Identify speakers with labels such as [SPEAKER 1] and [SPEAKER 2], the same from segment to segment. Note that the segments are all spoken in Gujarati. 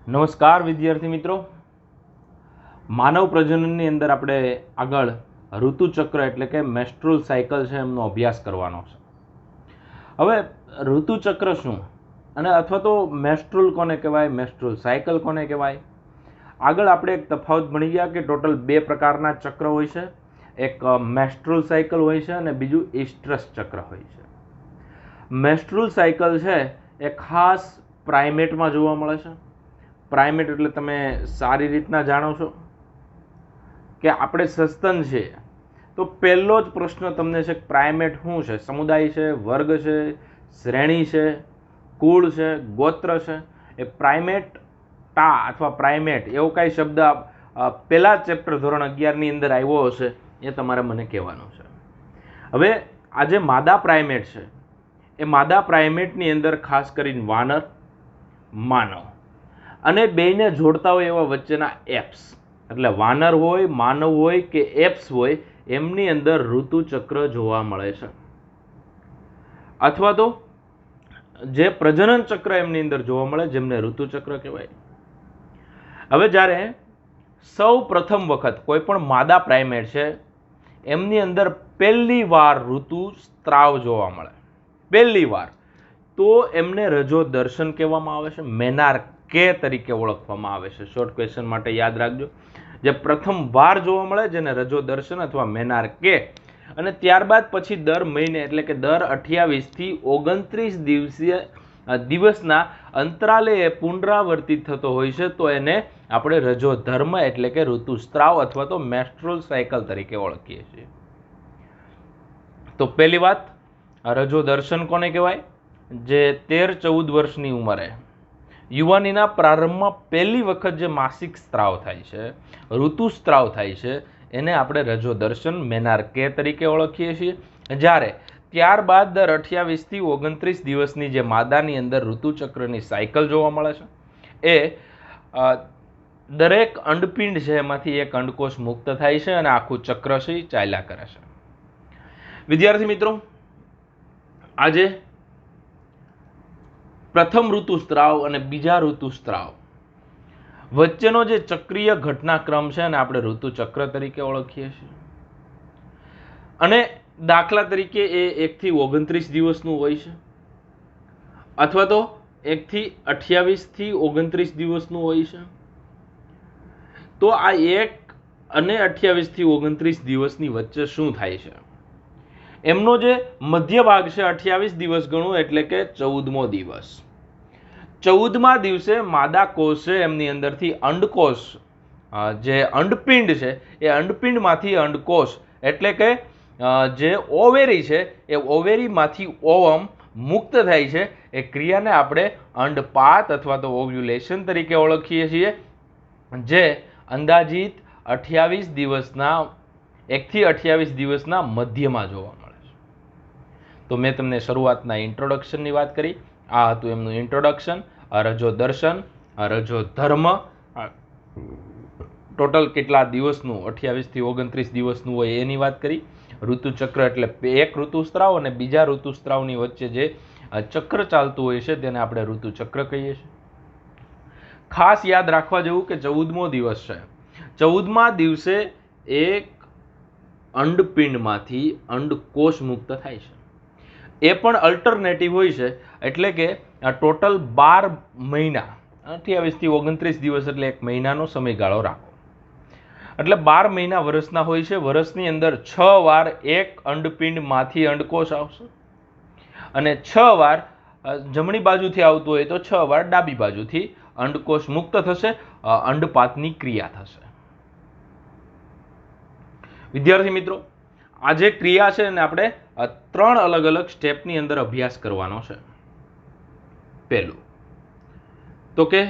[SPEAKER 1] નમસ્કાર વિદ્યાર્થી મિત્રો, માનવ પ્રજનનની અંદર આપણે આગળ ઋતુચક્ર એટલે કે મેન્સ્ટ્રુઅલ સાયકલ છે એમનો અભ્યાસ કરવાનો છે. હવે ઋતુચક્ર શું અને અથવા તો મેન્સ્ટ્રુઅલ કોને કહેવાય, મેન્સ્ટ્રુઅલ સાયકલ કોને કહેવાય? આગળ આપણે એક તફાવત ભણી ગયા કે ટોટલ બે પ્રકારના ચક્ર હોય છે. એક મેન્સ્ટ્રુઅલ સાયકલ હોય છે અને બીજું ઇસ્ટ્રસ ચક્ર હોય છે. મેન્સ્ટ્રુઅલ સાયકલ છે એ ખાસ પ્રાઇમેટમાં જોવા મળે છે. પ્રાઇમેટ એટલે તમે સારી રીતના જાણો છો કે આપણે સસ્તન છે તો પહેલો જ પ્રશ્ન તમને છે પ્રાઇમેટ શું છે? સમુદાય છે, વર્ગ છે, શ્રેણી છે, કુળ છે, ગોત્ર છે? એ પ્રાઇમેટ ટા અથવા પ્રાઇમેટ એવો કાંઈ શબ્દ પહેલા ચેપ્ટર ધોરણ 11ની અંદર આવ્યો હશે એ તમારે મને કહેવાનો છે. હવે આ જે માદા પ્રાઇમેટ છે એ માદા પ્રાઇમેટની અંદર ખાસ કરીને વાનર, માનવ અને બેયને જોડતા હોય એવા વચ્ચેના એપ્સ, એટલે વાનર હોય, માનવ હોય કે એપ્સ હોય, એમની અંદર ઋતુચક્ર જોવા મળે છે. અથવા તો જે પ્રજનન ચક્ર એમની અંદર જોવા મળે જેમને ઋતુચક્ર કહેવાય. હવે જ્યારે સૌ પ્રથમ વખત કોઈ પણ માદા પ્રાઇમેટ છે એમની અંદર પહેલી વાર ઋતુસ્ત્રાવ જોવા મળે, પહેલી વાર, તો એમને રજો દર્શન કહેવામાં આવે છે, મેનાર્કે તરીકે ઓળખવામાં આવે છે. શોર્ટ ક્વેશ્ચન માટે યાદ રાખજો, જે પ્રથમ વાર જોવા મળે જેને રજો દર્શન અથવા મેનાર્કે, અને ત્યારબાદ પછી દર મહિને એટલે કે દર 28 થી 29 દિવસના અંતરાલે એ પુનરાવર્તિત થતો હોય છે, તો એને આપણે રજો ધર્મ એટલે કે ઋતુસ્ત્રાવ અથવા તો મેન્સ્ટ્રુઅલ સાયકલ તરીકે ઓળખીએ છીએ. તો પહેલી વાત, રજો દર્શન કોને કહેવાય? જે 13-14 વર્ષની ઉંમરે યુવાનીના પ્રારંભમાં પહેલી વખત જે માસિક સ્ત્રાવ થાય છે, ઋતુસ્ત્રાવ થાય છે, એને આપણે રજો દર્શન મેનાર્કે તરીકે ઓળખીએ છીએ. જ્યારે ત્યારબાદ દર 28 થી 29 દિવસની જે માદાની અંદર ઋતુચક્રની સાયકલ જોવા મળે છે, એ દરેક અંડપિંડ છે એમાંથી એક અંડકોષ મુક્ત થાય છે અને આખું ચક્ર છે ચાલ્યા કરે છે. વિદ્યાર્થી મિત્રો, આજે પ્રથમ ઋતુસ્ત્રાવ અને બીજા ઋતુસ્ત્રાવ વચ્ચેનો જે ચક્રીય ઘટનાક્રમ છે એને આપણે ઋતુચક્ર તરીકે ઓળખીએ છીએ. અને દાખલા તરીકે એ 1 થી 29 દિવસનું હોય છે, અથવા તો 1 થી 28 થી 29 દિવસનું હોય છે. તો આ 1 અને 28 થી 29 દિવસની વચ્ચે શું થાય છે? એમનો જે મધ્ય ભાગ છે 28 દિવસ ગણું એટલે કે 14મો દિવસ. 14મા દિવસે માદા કોષ છે એમની અંદરથી અંડકોષ, જે અંડપિંડ છે એ અંડપિંડમાંથી અંડકોષ એટલે કે જે ઓવેરી છે એ ઓવેરીમાંથી ઓવમ મુક્ત થાય છે. એ ક્રિયાને આપણે અંડપાત અથવા તો ઓવ્યુલેશન તરીકે ઓળખીએ છીએ, જે અંદાજિત 28 દિવસના 1 થી 28 દિવસના મધ્યમાં જોવા મળે છે. તો મેં તમને શરૂઆતના ઇન્ટ્રોડક્શનની વાત કરી, આ હતું એમનું ઇન્ટ્રોડક્શન. રજો દર્શન, રજો ધર્મ, ટોટલ કેટલા દિવસનું 28 થી 29 દિવસનું હોય એની વાત કરી. ઋતુચક્ર એટલે એક ઋતુસ્ત્રાવ અને બીજા ઋતુસ્ત્રાવની વચ્ચે જે ચક્ર ચાલતું હોય છે તેને આપણે ઋતુચક્ર કહીએ છીએ. ખાસ યાદ રાખવા જેવું કે 14મો દિવસ છે, 14મા દિવસે એક અંડપિંડમાંથી અંડકોષ મુક્ત થાય છે. એ પણ અલ્ટરનેટિવ હોય છે, એટલે કે ટોટલ 12 મહિના, 28 થી 29 દિવસ એટલે એક મહિનાનો સમયગાળો રાખો, એટલે 12 મહિના વર્ષના હોય છે. વર્ષની અંદર 6 વાર એક અંડપિંડમાંથી અંડકોષ આવશે અને 6 વાર જમણી બાજુથી આવતું હોય તો 6 વાર ડાબી બાજુથી અંડકોષ મુક્ત થશે, અંડપાતની ક્રિયા થશે. વિદ્યાર્થી મિત્રો, આ જે ક્રિયા છે એને આપણે 3 અલગ અલગ સ્ટેપની અંદર અભ્યાસ કરવાનો છે. પહેલું તો કે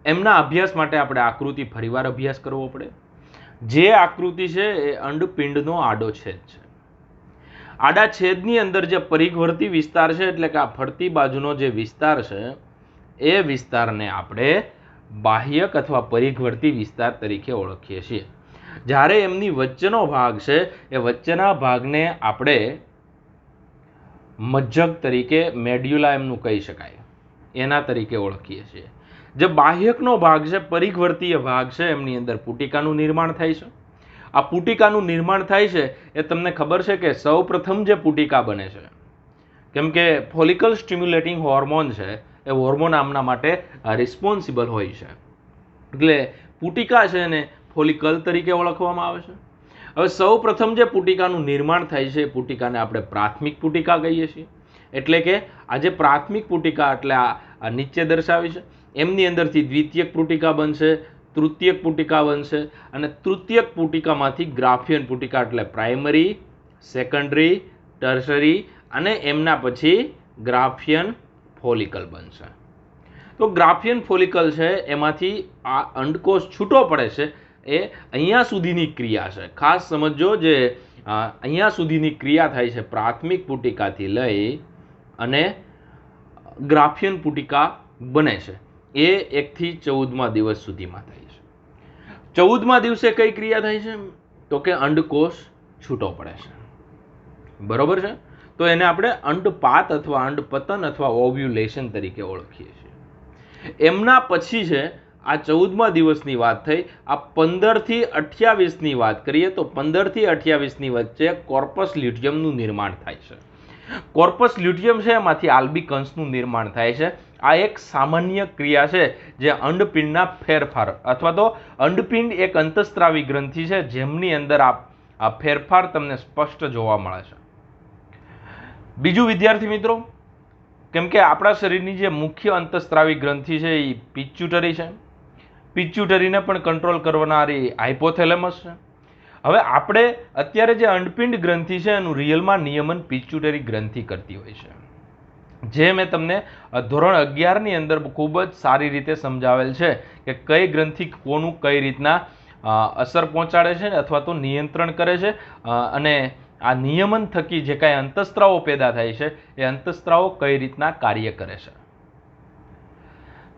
[SPEAKER 1] એમના અભ્યાસ માટે આપણે આકૃતિ ફરીવાર અભ્યાસ કરવો પડે. જે આકૃતિ છે એ અંડપિંડનો આડો છેદ છે. આડા છેદની અંદર જે પરિઘવર્તી વિસ્તાર છે એટલે કે આ ફરતી બાજુનો જે વિસ્તાર છે એ વિસ્તારને આપણે બાહ્યક અથવા પરિઘવર્તી વિસ્તાર તરીકે ઓળખીએ છીએ. જ્યારે એમની વચ્ચેનો ભાગ છે એ વચ્ચેના ભાગને આપણે મજ્જક તરીકે, મેડ્યુલા એમનું કહી શકાય, એના તરીકે ઓળખીએ છીએ. જે બાહ્યકનો ભાગ છે, પરિઘવર્તીય ભાગ છે, એમની અંદર પુટિકાનું નિર્માણ થાય છે. આ પુટિકાનું નિર્માણ થાય છે એ તમને ખબર છે કે સૌ પ્રથમ જે પુટિકા બને છે, કેમ કે ફોલિકલ સ્ટિમ્યુલેટિંગ હોર્મોન છે એ હોર્મોન આમના માટે રિસ્પોન્સિબલ હોય છે, એટલે પુટિકા છે એને ફોલિકલ તરીકે ઓળખવામાં આવે છે. હવે સૌ પ્રથમ જે પુટિકાનું નિર્માણ થાય છે એ પુટિકાને આપણે પ્રાથમિક પુટિકા કહીએ છીએ. એટલે કે આ જે પ્રાથમિક પુટિકા એટલે આ નીચે દર્શાવી છે, એમની અંદરથી દ્વિતીયક પુટિકા બનશે, તૃતીયક પુટિકા બનશે, અને તૃતીયક પુટિકામાંથી ગ્રાફિયન પુટિકા એટલે પ્રાઇમરી, સેકન્ડરી, ટર્શરી અને એમના પછી ગ્રાફિયન ફોલિકલ બનશે. તો ગ્રાફિયન ફોલિકલ છે એમાંથી આ અંડકોષ છૂટો પડે છે એ અહીંયા સુધીની ક્રિયા છે. ખાસ સમજો, જે અહીંયા સુધીની ક્રિયા થાય છે પ્રાથમિક પુટિકાથી લઈ અને ગ્રાફિયન પુટિકા બને છે એ 1 થી 14મા દિવસ સુધીમાં થાય છે. 14મા દિવસે કઈ ક્રિયા થાય છે? તો કે અંડકોષ છૂટો પડે છે. બરોબર છે? તો એને આપણે અંડપાત અથવા અંડપતન અથવા ઓવ્યુલેશન તરીકે ઓળખીએ છીએ. એમના પછી છે આ 14મા દિવસની વાત થઈ. આ 15 થી 28ની વાત કરીએ તો 15 થી 28ની વચ્ચે કોર્પસ લ્યુટિયમનું નિર્માણ થાય છે. કોર્પસ લ્યુટિયમ છે એમાંથી આલ્બિકન્સનું નિર્માણ થાય છે. આ એક સામાન્ય ક્રિયા છે જે અંડપિંડના ફેરફાર અથવા તો અંડપિંડ એક અંતસ્ત્રાવી ગ્રંથિ છે જેમની અંદર આ ફેરફાર તમને સ્પષ્ટ જોવા મળે છે. બીજું વિદ્યાર્થી મિત્રો, કેમ કે આપણા શરીરની જે મુખ્ય અંતસ્ત્રાવી ગ્રંથિ છે એ પિચ્યુટરી છે. પિચ્યુટરીને પણ કંટ્રોલ કરનારી હાઇપોથેલેમસ છે. હવે આપણે અત્યારે જે અંડપિંડ ગ્રંથિ છે એનું રિયલમાં નિયમન પિચ્યુટરી ગ્રંથિ કરતી હોય છે, જે મેં તમને ધોરણ 11ની અંદર ખૂબ જ સારી રીતે સમજાવેલ છે કે કઈ ગ્રંથિ કોનું કઈ રીતના અસર પહોંચાડે છે અથવા તો નિયંત્રણ કરે છે, અને આ નિયમન થકી જે કાંઈ અંતસ્ત્રાવો પેદા થાય છે એ અંતસ્ત્રાવો કઈ રીતના કાર્ય કરે છે.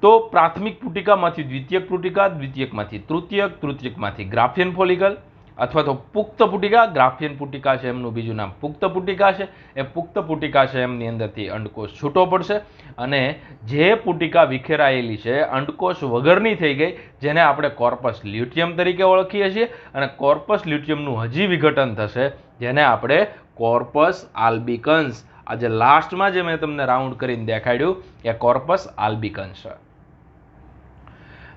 [SPEAKER 1] તો પ્રાથમિક પુટિકામાંથી દ્વિતીયક પુટિકા, દ્વિતીયકમાંથી તૃતીયક, તૃતીયકમાંથી ગ્રાફિયન ફોલિકલ અથવા તો પુખ્ત પુટિકા. ગ્રાફિયન પુટિકા છે એમનું બીજું નામ પુખ્ત પુટિકા છે. એ પુખ્ત પુટિકા છે એમની અંદરથી અંડકોષ છૂટો પડશે અને જે પુટિકા વિખેરાયેલી છે અંડકોષ વગરની થઈ ગઈ, જેને આપણે કોર્પસ લ્યુટિયમ તરીકે ઓળખીએ છીએ, અને કોર્પસ લ્યુટિયમનું હજી વિઘટન થશે જેને આપણે કોર્પસ આલ્બિકન્સ, આજે લાસ્ટમાં જે મેં તમને રાઉન્ડ કરીને દેખાડ્યું એ કોર્પસ આલ્બિકન્સ છે.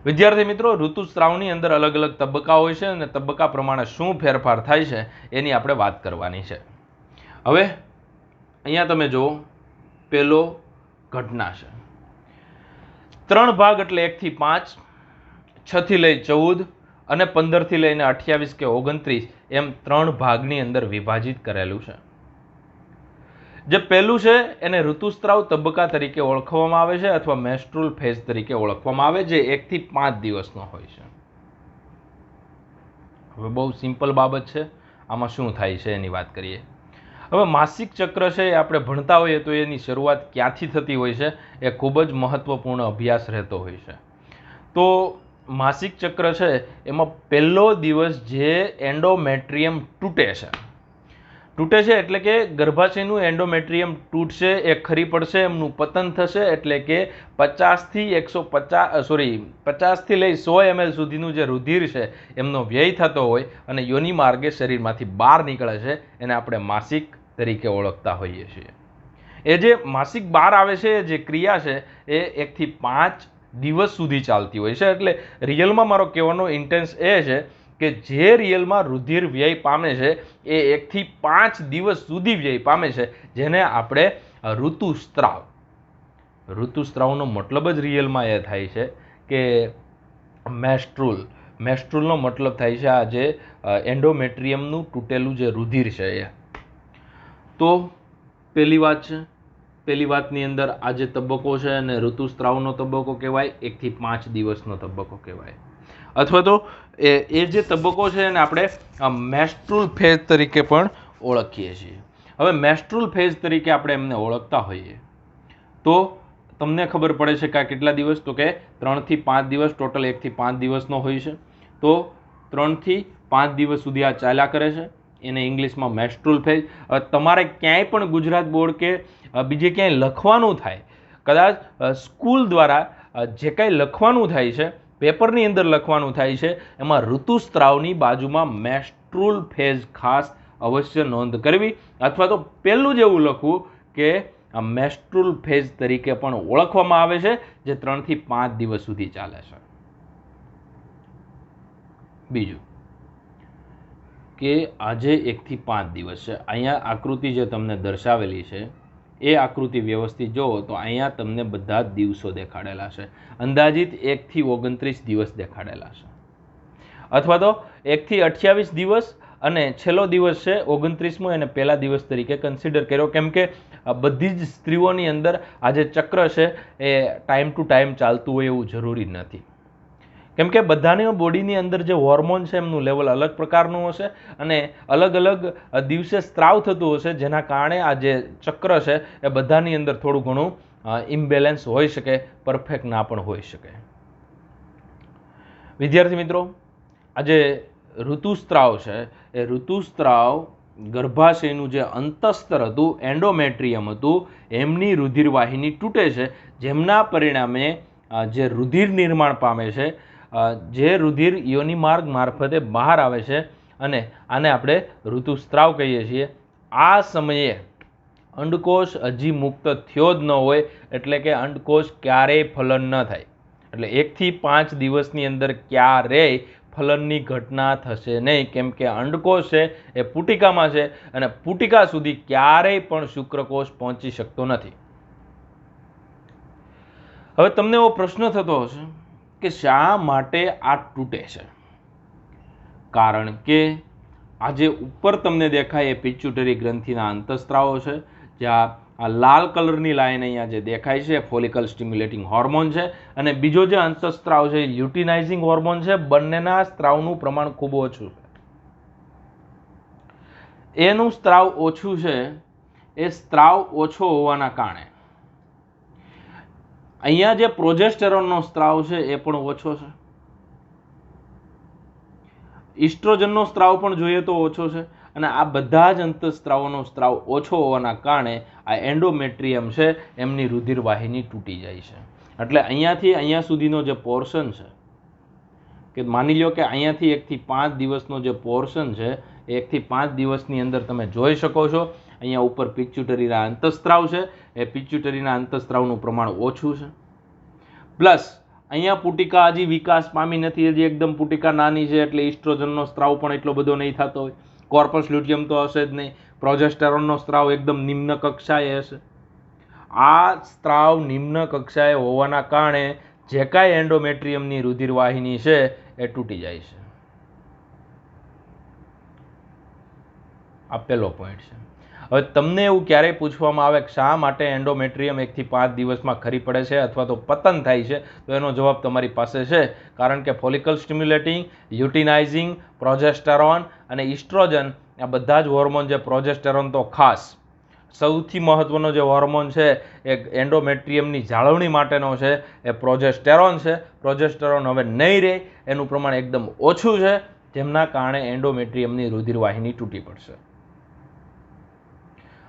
[SPEAKER 1] વિદ્યાર્થી મિત્રો, ઋતુસ્રાવની અંદર અલગ અલગ તબક્કા હોય છે અને તબક્કા પ્રમાણે શું ફેરફાર થાય છે એની આપણે વાત કરવાની છે. હવે અહીંયા તમે જુઓ, પેલો ઘટના છે 3 ભાગ એટલે 1 થી 5, 6 થી લઈ 14 અને 15 થી લઈને 28 કે 29 એમ 3 ભાગની અંદર વિભાજિત કરેલું છે. જે પહેલું છે એને ઋતુસ્રાવ તબક્કા તરીકે ઓળખવામાં આવે છે અથવા મેન્સ્ટ્રુઅલ ફેઝ તરીકે ઓળખવામાં આવે, જે 1 થી 5 દિવસનો હોય છે. હવે બહુ સિમ્પલ બાબત છે, આમાં શું થાય છે એની વાત કરીએ. હવે માસિક ચક્ર છે એ આપણે ભણતા હોઈએ તો એની શરૂઆત ક્યાંથી થતી હોય છે એ ખૂબ જ મહત્વપૂર્ણ અભ્યાસ રહેતો હોય છે. તો માસિક ચક્ર છે એમાં પહેલો દિવસ જે એન્ડોમેટ્રિયમ તૂટે છે એટલે કે ગર્ભાશયનું એન્ડોમેટ્રિયમ તૂટશે, એ ખરી પડશે, એમનું પતન થશે, એટલે કે 50 થી લઈ 100 ml સુધીનું જે રુધિર છે એમનો વ્યય થતો હોય અને યોનિ માર્ગે શરીરમાંથી બહાર નીકળે છે એને આપણે માસિક તરીકે ઓળખતા હોઈએ છીએ. એ જે માસિક બહાર આવે છે, જે ક્રિયા છે એ 1 થી 5 દિવસ સુધી ચાલતી હોય છે. એટલે રિયલમાં મારો કહેવાનો ઇન્ટેન્સ એ છે કે જે રિયલમાં રુધિર વ્યય પામે છે એ 1 થી 5 દિવસ સુધી વ્યય પામે છે, જેને આપણે ઋતુસ્ત્રાવ. ઋતુસ્ત્રાવનો મતલબ જ રિયલમાં એ થાય છે કે મેસ્ટ્રુલનો મતલબ થાય છે આ જે એન્ડોમેટ્રિયમનું તૂટેલું જે રુધિર છે એ. તો પહેલી વાત છે, પહેલી વાતની અંદર આ જે તબક્કો છે અને ઋતુસ્ત્રાવનો તબક્કો કહેવાય, 1 થી 5 દિવસનો તબક્કો કહેવાય, અથવા તો એ જે તબક્કો છે એને આપણે મેન્સ્ટ્રુઅલ ફેઝ તરીકે પણ ઓળખીએ છીએ. હવે મેન્સ્ટ્રુઅલ ફેઝ તરીકે આપણે એમને ઓળખતા હોઈએ તો તમને ખબર પડે છે કે આ કેટલા દિવસ, તો કે 3 થી 5 દિવસ, ટોટલ 1 થી 5 દિવસનો હોય છે. તો 3 થી 5 દિવસ સુધી આ ચાલ્યા કરે છે, એને ઇંગ્લિશમાં મેન્સ્ટ્રુઅલ ફેઝ. તમારે ક્યાંય પણ ગુજરાત બોર્ડ કે બીજે ક્યાંય લખવાનું થાય, કદાચ સ્કૂલ દ્વારા જે કાંઈ લખવાનું થાય છે, પેપરની અંદર લખવાનું થાય છે, એમાં ઋતુસ્ત્રાવની બાજુમાં મેસ્ટ્રુલ ફેઝ ખાસ અવશ્ય નોંધ કરવી, અથવા તો પહેલું જ એવું લખવું કે આ મેસ્ટ્રુલ ફેઝ તરીકે પણ ઓળખવામાં આવે છે, જે 3 થી 5 દિવસ સુધી ચાલે છે. બીજું કે આજે 1 થી 5 દિવસ છે. અહીંયા આકૃતિ જે તમને દર્શાવેલી છે એ આકૃતિ વ્યવસ્થિત જુઓ તો અહીંયા તમને બધા જ દિવસો દેખાડેલા છે. અંદાજિત 1 થી 29 દિવસ દેખાડેલા છે, અથવા તો 1 થી 28 દિવસ અને છેલ્લો દિવસ છે 29મો એને પહેલા દિવસ તરીકે કન્સિડર કર્યો, કેમ કે બધી જ સ્ત્રીઓની અંદર આ જે ચક્ર છે એ ટાઈમ ટુ ટાઈમ ચાલતું હોય એવું જરૂરી નથી, કેમ કે બધાની બોડીની અંદર જે હોર્મોન છે એમનું લેવલ અલગ પ્રકારનું હશે અને અલગ અલગ દિવસે સ્ત્રાવ થતું હશે, જેના કારણે આ જે ચક્ર છે એ બધાની અંદર થોડું ઘણું ઇમ્બેલેન્સ હોઈ શકે, પરફેક્ટ ના પણ હોઈ શકે. વિદ્યાર્થી મિત્રો, આ જે ઋતુસ્ત્રાવ છે એ ઋતુસ્ત્રાવ ગર્ભાશયનું જે અંતસ્તર હતું, એન્ડોમેટ્રિયમ હતું, એમની રુધિરવાહિની તૂટે છે, જેમના પરિણામે જે રુધિર નિર્માણ પામે છે, જે રુધિર યોનિ માર્ગ મારફતે બહાર આવે છે અને આને આપણે ઋતુસ્ત્રાવ કહીએ છીએ. આ સમયે અંડકોષ હજી મુક્ત થયો જ ન હોય, એટલે કે અંડકોષ ક્યારેય ફલન ન થાય. એટલે 1 થી 5 દિવસની અંદર ક્યારેય ફલનની ઘટના થશે નહીં, કેમ કે અંડકોષ છે એ પુટિકામાં છે અને પુટિકા સુધી ક્યારેય પણ શુક્રકોષ પહોંચી શકતો નથી. હવે તમને એવો પ્રશ્ન થતો હશે કે શા માટે આ તૂટે છે? કારણ કે આ જે ઉપર તમને દેખાય એ પિચ્યુટરી ગ્રંથિના અંતસ્ત્રાવો છે. જ્યાં આ લાલ કલરની લાઈન અહીંયા જે દેખાય છે ફોલિકલ સ્ટિમ્યુલેટિંગ હોર્મોન છે, અને બીજો જે અંતસ્ત્રાવ છે લ્યુટિનાઇઝિંગ હોર્મોન છે. બંનેના સ્ત્રાવનું પ્રમાણ ખૂબ ઓછું છે. એનું સ્ત્રાવ ઓછું છે, એ સ્ત્રાવ ઓછો હોવાના કારણે અહીંયા જે પ્રોજેસ્ટેરોનનો સ્ત્રાવ છે એ પણ ઓછો છે. ઇસ્ટ્રોજનનો સ્ત્રાવ પણ જોઈએ તો ઓછો છે, અને આ બધા જ અંતસ્ત્રાવોનો સ્ત્રાવ ઓછો હોવાના કારણે આ એન્ડોમેટ્રિયમ છે એમની રુધિરવાહિની તૂટી જાય છે. એટલે અહીંયાથી અહીંયા સુધીનો જે પોર્શન છે, કે માની લો કે અહીંયાથી 1 થી 5 દિવસનો જે પોર્શન છે એ 1 થી 5 દિવસની અંદર તમે જોઈ શકો છો. અહીંયા ઉપર પિચ્યુટરીના અંતસ્ત્રાવ છે, એ પિચ્યુટરીના અંતસ્ત્રાવનું પ્રમાણ ઓછું છે. પ્લસ અહીંયા પુટિકા હજી વિકાસ પામી નથી, હજી એકદમ પુટિકા નાની છે, એટલે ઇસ્ટ્રોજનનો સ્ત્રાવ પણ એટલો બધો નહીં થતો હોય. કોર્પસ લ્યુટિયમ તો હશે જ નહીં. પ્રોજેસ્ટેરોનનો સ્ત્રાવ એકદમ નિમ્ન કક્ષાએ હશે. આ સ્ત્રાવ નિમ્ન કક્ષાએ હોવાના કારણે જે કાંઈ એન્ડોમેટ્રિયમની રુધિરવાહિની છે એ તૂટી જાય છે. આ પહેલો પોઈન્ટ છે. હવે તમને એવું ક્યારેય પૂછવામાં આવે કે શા માટે એન્ડોમેટ્રિયમ 1 થી 5 દિવસમાં ખરી પડે છે અથવા તો પતન થાય છે, તો એનો જવાબ તમારી પાસે છે. કારણ કે ફોલિકલ સ્ટિમ્યુલેટિંગ, લ્યુટિનાઇઝિંગ, પ્રોજેસ્ટેરોન અને ઇસ્ટ્રોજન આ બધા જ હોર્મોન, જે પ્રોજેસ્ટેરોન તો ખાસ સૌથી મહત્વનો જે હોર્મોન છે એ એન્ડોમેટ્રિયમની જાળવણી માટેનો છે એ પ્રોજેસ્ટેરોન છે. પ્રોજેસ્ટેરોન હવે નહીં રહે, એનું પ્રમાણ એકદમ ઓછું છે, જેમના કારણે એન્ડોમેટ્રિયમની રુધિરવાહિની તૂટી પડશે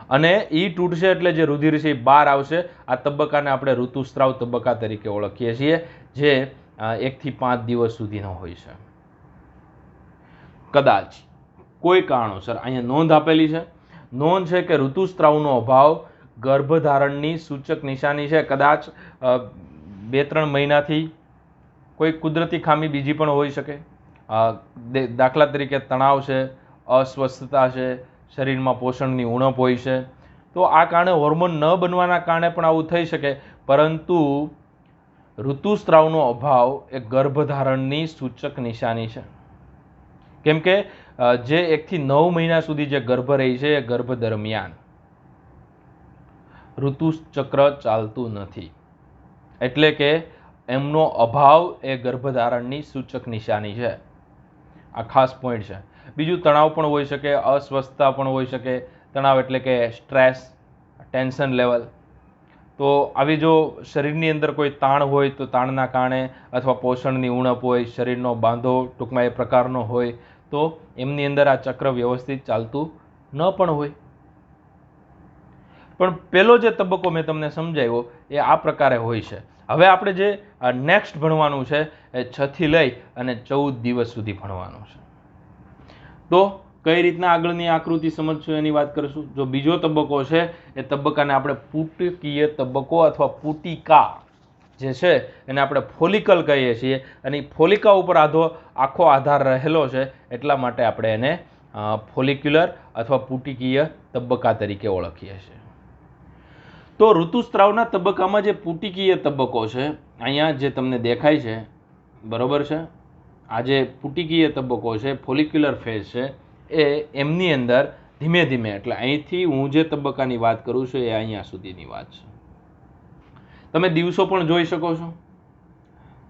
[SPEAKER 1] અને એ તૂટશે એટલે જે રુધિર છે એ બહાર આવશે. આ તબક્કાને આપણે ઋતુસ્ત્રાવ તબક્કા તરીકે ઓળખીએ છીએ, જે 1 થી 5 દિવસ સુધીનો હોય છે. કદાચ કોઈ કારણોસર અહીંયા નોંધ આપેલી છે, નોંધ છે કે ઋતુસ્ત્રાવનો અભાવ ગર્ભધારણની સૂચક નિશાની છે. કદાચ 2-3 મહિનાથી કોઈ કુદરતી ખામી બીજી પણ હોઈ શકે. દાખલા તરીકે તણાવ છે, અસ્વસ્થતા છે, શરીરમાં પોષણની ઉણપ હોય છે. તો આ કારણે હોર્મોન ન બનવાના કારણે પણ આવું થઈ શકે, પરંતુ ઋતુસ્ત્રાવનો અભાવ એ ગર્ભધારણની સૂચક નિશાની છે. કેમ કે જે 1 થી 9 મહિના સુધી જે ગર્ભ રહી છે એ ગર્ભ દરમિયાન ઋતુચક્ર ચાલતું નથી, એટલે કે એમનો અભાવ એ ગર્ભધારણની સૂચક નિશાની છે. આ ખાસ પોઈન્ટ છે. બીજું તણાવ પણ હોઈ શકે, અસ્વસ્થતા પણ હોઈ શકે. તણાવ એટલે કે સ્ટ્રેસ, ટેન્શન લેવલ. તો આવી જો શરીરની અંદર કોઈ તાણ હોય તો તાણના કારણે, અથવા પોષણની ઉણપ હોય, શરીરનો બાંધો ટૂંકમાં એ પ્રકારનો હોય, તો એમની અંદર આ ચક્ર વ્યવસ્થિત ચાલતું ન પણ હોય. પણ પહેલો જે તબક્કો મેં તમને સમજાવ્યો એ આ પ્રકારે હોય છે. હવે આપણે જે નેક્સ્ટ ભણવાનું છે એ 6 થી લઈ અને 14 દિવસ સુધી ભણવાનું છે. તો કઈ રીતના આગળની આકૃતિ સમજશું એની વાત કરીશું. જો બીજો તબક્કો છે એ તબક્કાને આપણે પુટકીય તબક્કો અથવા પુટિકા જે છે એને આપણે ફોલિકલ કહીએ છીએ, અને ફોલિકા ઉપર આખો આધાર રહેલો છે એટલા માટે આપણે એને ફોલિક્યુલર અથવા પુટિકીય તબક્કા તરીકે ઓળખીએ છીએ. તો ઋતુસ્ત્રાવના તબક્કામાં જે પુટિકીય તબક્કો છે અહીંયા જે તમને દેખાય છે, બરોબર છે, આ જે પુટિકીય તબક્કો છે, ફોલિક્યુલર ફેઝ છે, એ એમની અંદર ધીમે ધીમે, એટલે અહીંથી હું જે તબક્કાની વાત કરું છું એ અહીંયા સુધીની વાત છે. તમે દિવસો પણ જોઈ શકો છો.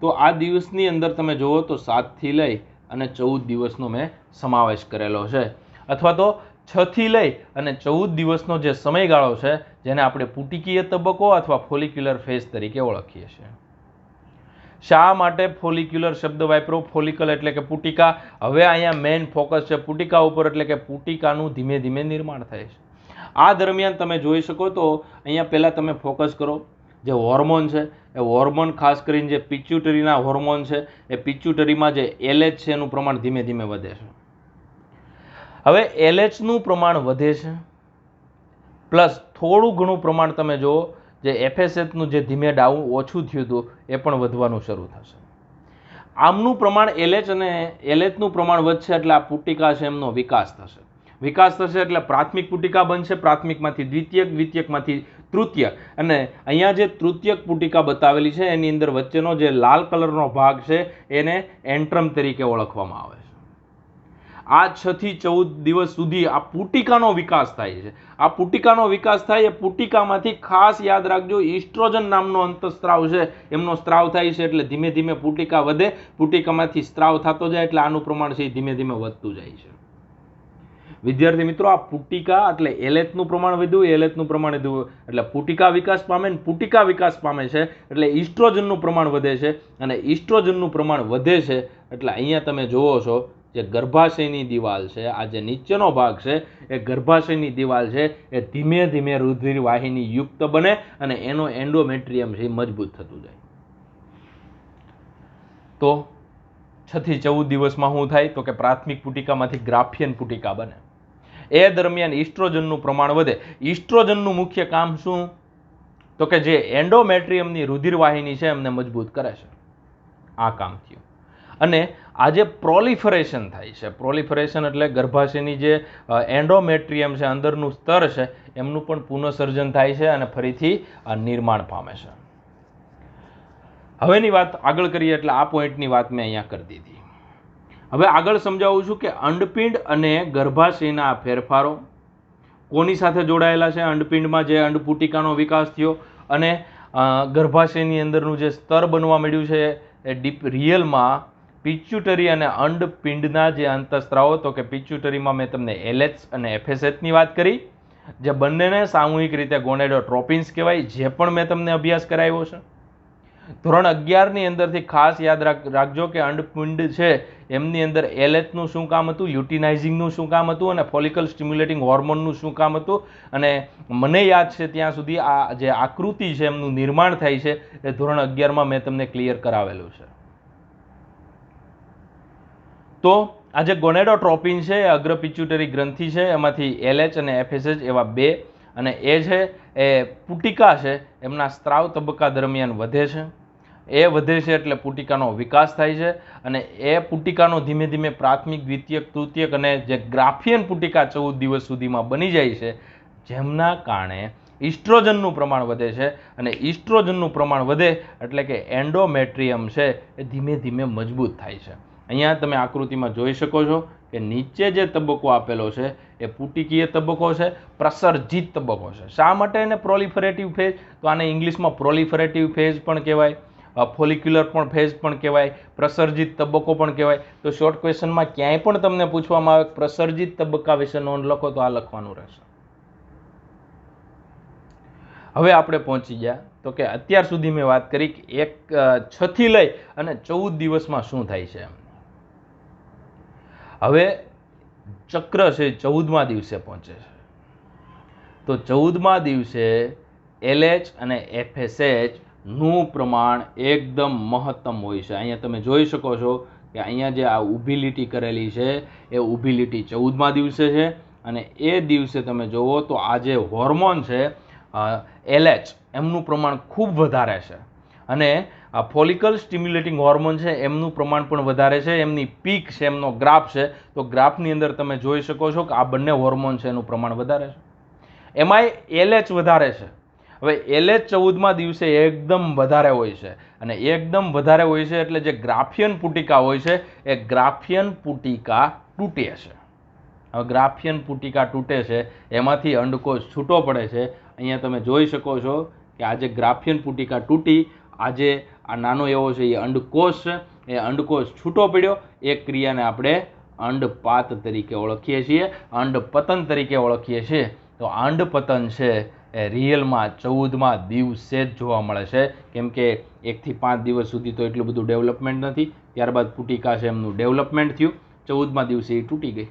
[SPEAKER 1] તો આ દિવસની અંદર તમે જુઓ તો 7 થી લઈ અને 14 દિવસનો મેં સમાવેશ કરેલો છે, અથવા તો 6 થી લઈ અને 14 દિવસનો જે સમયગાળો છે જેને આપણે પુટિકીય તબક્કો અથવા ફોલિક્યુલર ફેઝ તરીકે ઓળખીએ છીએ. શા માટે ફોલિક્યુલર શબ્દ વાપરો? ફોલિકલ એટલે કે પુટિકા. હવે અહીંયા મેઇન ફોકસ છે પુટિકા ઉપર, એટલે કે પુટિકાનું ધીમે ધીમે નિર્માણ થાય છે. આ દરમિયાન તમે જોઈ શકો તો અહીંયા પહેલાં તમે ફોકસ કરો, જે હોર્મોન છે એ હોર્મોન, ખાસ કરીને જે પિચ્યુટરીના હોર્મોન છે એ પિચ્યુટરીમાં જે LH છે એનું પ્રમાણ ધીમે ધીમે વધે છે. હવે LHનું પ્રમાણ વધે છે, પ્લસ થોડું ઘણું પ્રમાણ તમે જુઓ જે FSHનું જે ધીમે ડાઉન ઓછું થયું હતું એ પણ વધવાનું શરૂ થશે. આમનું પ્રમાણ LH અને LHનું પ્રમાણ વધશે એટલે આ પુટિકા છે એમનો વિકાસ થશે. વિકાસ થશે એટલે પ્રાથમિક પુટિકા બનશે, પ્રાથમિકમાંથી દ્વિતીયક, દ્વિતીયકમાંથી તૃતીયક, અને અહીંયા જે તૃતીયક પુટિકા બતાવેલી છે એની અંદર વચ્ચેનો જે લાલ કલરનો ભાગ છે એને એન્ટ્રમ તરીકે ઓળખવામાં આવે છે. આ 6 થી 14 દિવસ સુધી આ પુટિકાનો વિકાસ થાય છે. આ પુટિકાનો વિકાસ થાય એ પુટિકામાંથી ખાસ યાદ રાખજો ઈસ્ટ્રોજન નામનો અંતઃસ્ત્રાવ છે એમનો સ્ત્રાવ થાય છે, એટલે ધીમે ધીમે પુટિકા વધે, પુટિકામાંથી સ્ત્રાવ થતો જાય એટલે આનું પ્રમાણ છે ધીમે ધીમે વધતું જાય છે. વિદ્યાર્થી મિત્રો, આ પુટિકા એટલે LHનું પ્રમાણ વધ્યું, LHનું પ્રમાણ વધ્યું એટલે પુટિકા વિકાસ પામે, ને પુટિકા વિકાસ પામે છે એટલે ઈસ્ટ્રોજનનું પ્રમાણ વધે છે, અને ઈસ્ટ્રોજનનું પ્રમાણ વધે છે એટલે અહીંયા તમે જુઓ છો જે ગર્ભાશયની દિવાલ છે, આ જે નીચેનો ભાગ છે એ ગર્ભાશયની દિવાલ છે એ ધીમે ધીમે રુધિર વાહિની યુક્ત બને અને એનો એન્ડોમેટ્રિયમ છે મજબૂત થતું જાય. તો 6 થી 14 દિવસમાં શું થાય તો કે પ્રાથમિક પુટિકામાંથી ગ્રાફિયન પુટિકા બને. એ દરમિયાન ઈસ્ટ્રોજનનું પ્રમાણ વધે. ઈસ્ટ્રોજનનું મુખ્ય કામ શું તો કે જે એન્ડોમેટ્રિયમની રુધિર વાહિની છે એમને મજબૂત કરે છે, આ કામ થયું. અને આ જે પ્રોલિફરેશન થાય છે, પ્રોલિફરેશન એટલે ગર્ભાશયની જે એન્ડોમેટ્રિયમ છે, અંદરનું સ્તર છે, એમનું પણ પુનઃસર્જન થાય છે અને ફરીથી નિર્માણ પામે છે. હવેની વાત આગળ કરીએ એટલે આ પોઈન્ટની વાત મેં અહીંયા કરી દીધી. હવે આગળ સમજાવું છું કે અંડપિંડ અને ગર્ભાશયના ફેરફારો કોની સાથે જોડાયેલા છે. અંડપિંડમાં જે અંડપુટિકાનો વિકાસ થયો અને ગર્ભાશયની અંદરનું જે સ્તર બનવા માંડ્યું છે એ રિયલમાં પિચ્યુટરી અને અંડપિંડના જે અંતઃસ્ત્રાવો, તો કે પિચ્યુટરીમાં મેં તમને LH અને FSHની વાત કરી, જે બંનેને સામૂહિક રીતે ગોનેડોટ્રોપિન્સ કહેવાય, જે પણ મેં તમને અભ્યાસ કરાવ્યો છે. ધોરણ 11ની અંદરથી ખાસ યાદ રાખજો કે અંડપિંડ છે એમની અંદર LHનું શું કામ હતું, લ્યુટિનાઇઝિંગનું શું કામ હતું, અને ફોલિકલ સ્ટિમ્યુલેટિંગ હોર્મોનનું શું કામ હતું. અને મને યાદ છે ત્યાં સુધી આ જે આકૃતિ છે એમનું નિર્માણ થાય છે એ ધોરણ 11માં મેં તમને ક્લિયર કરાવેલું છે. તો આ જે ગોનેડોટ્રોપિન છે એ અગ્ર પિચ્યુટરી ગ્રંથિ છે, એમાંથી LH અને FSH એવા બે, અને એ છે એ પુટિકા છે એમના સ્ત્રાવ તબક્કા દરમિયાન વધે છે. એ વધે છે એટલે પુટિકાનો વિકાસ થાય છે, અને એ પુટિકાનો ધીમે ધીમે પ્રાથમિક, દ્વિતીયક, તૃતીયક અને જે ગ્રાફિયન પુટિકા 14 દિવસ સુધીમાં બની જાય છે, જેમના કારણે ઈસ્ટ્રોજનનું પ્રમાણ વધે છે. અને ઈસ્ટ્રોજનનું પ્રમાણ વધે એટલે કે એન્ડોમેટ્રિયમ છે એ ધીમે ધીમે મજબૂત થાય છે. અહીંયા તમે આકૃતિમાં જોઈ શકો છો કે નીચે જે તબક્કો આપેલો છે એ પુટિકીય તબક્કો છે, પ્રસર્જિત તબક્કો છે. શા માટે એને પ્રોલિફરેટિવ ફેઝ, તો આને ઇંગ્લિશમાં પ્રોલિફરેટિવ ફેઝ પણ કહેવાય, ફોલિક્યુલર પણ ફેઝ પણ કહેવાય, પ્રસર્જિત તબક્કો પણ કહેવાય. તો શોર્ટ ક્વેશ્ચનમાં ક્યાંય પણ તમને પૂછવામાં આવે પ્રસર્જિત તબક્કા વિશે નોંધ લખો તો આ લખવાનું રહેશે. હવે આપણે પહોંચી ગયા તો કે અત્યાર સુધી મેં વાત કરી કે 6 થી લઈ અને 14 દિવસમાં શું થાય છે. હવે ચક્ર છે 14મા દિવસે પહોંચે છે. તો 14મા દિવસે LH અને FSH નું પ્રમાણ એકદમ મહત્તમ હોય છે. અહીંયા તમે જોઈ શકો છો કે અહીંયા જે આ ઊભી લીટી કરેલી છે એ ઊભી લીટી 14મા દિવસે છે, અને એ દિવસે તમે જુઓ તો આ જે હોર્મોન છે LH એમનું પ્રમાણ ખૂબ વધારે છે, અને આ ફોલિકલ સ્ટિમ્યુલેટિંગ હોર્મોન છે એમનું પ્રમાણ પણ વધારે છે. એમની પીક છે, એમનો ગ્રાફ છે, તો ગ્રાફની અંદર તમે જોઈ શકો છો કે આ બંને હોર્મોન છે એનું પ્રમાણ વધારે છે. એમાંય LH વધારે છે. હવે LH 14મા દિવસે એકદમ વધારે હોય છે, અને એકદમ વધારે હોય છે એટલે જે ગ્રાફિયન પુટિકા હોય છે એ ગ્રાફિયન પુટિકા તૂટે છે. હવે ગ્રાફિયન પુટિકા તૂટે છે એમાંથી અંડકોષ છૂટો પડે છે. અહીંયા તમે જોઈ શકો છો કે આ જે ગ્રાફિયન પુટિકા તૂટી આજે આ નાનો એવો છે એ અંડકોષ છે, એ અંડકોષ છૂટો પડ્યો. એ ક્રિયાને આપણે અંડપાત તરીકે ઓળખીએ છીએ, અંડપતન તરીકે ઓળખીએ છીએ. તો અંડપતન છે એ રિયલમાં 14મા દિવસે જ જોવા મળે છે, કેમ કે 1 થી 5 દિવસ સુધી તો એટલું બધું ડેવલપમેન્ટ નથી. ત્યારબાદ પુટિકા છે એમનું ડેવલપમેન્ટ થયું, 14મા દિવસે એ તૂટી ગઈ.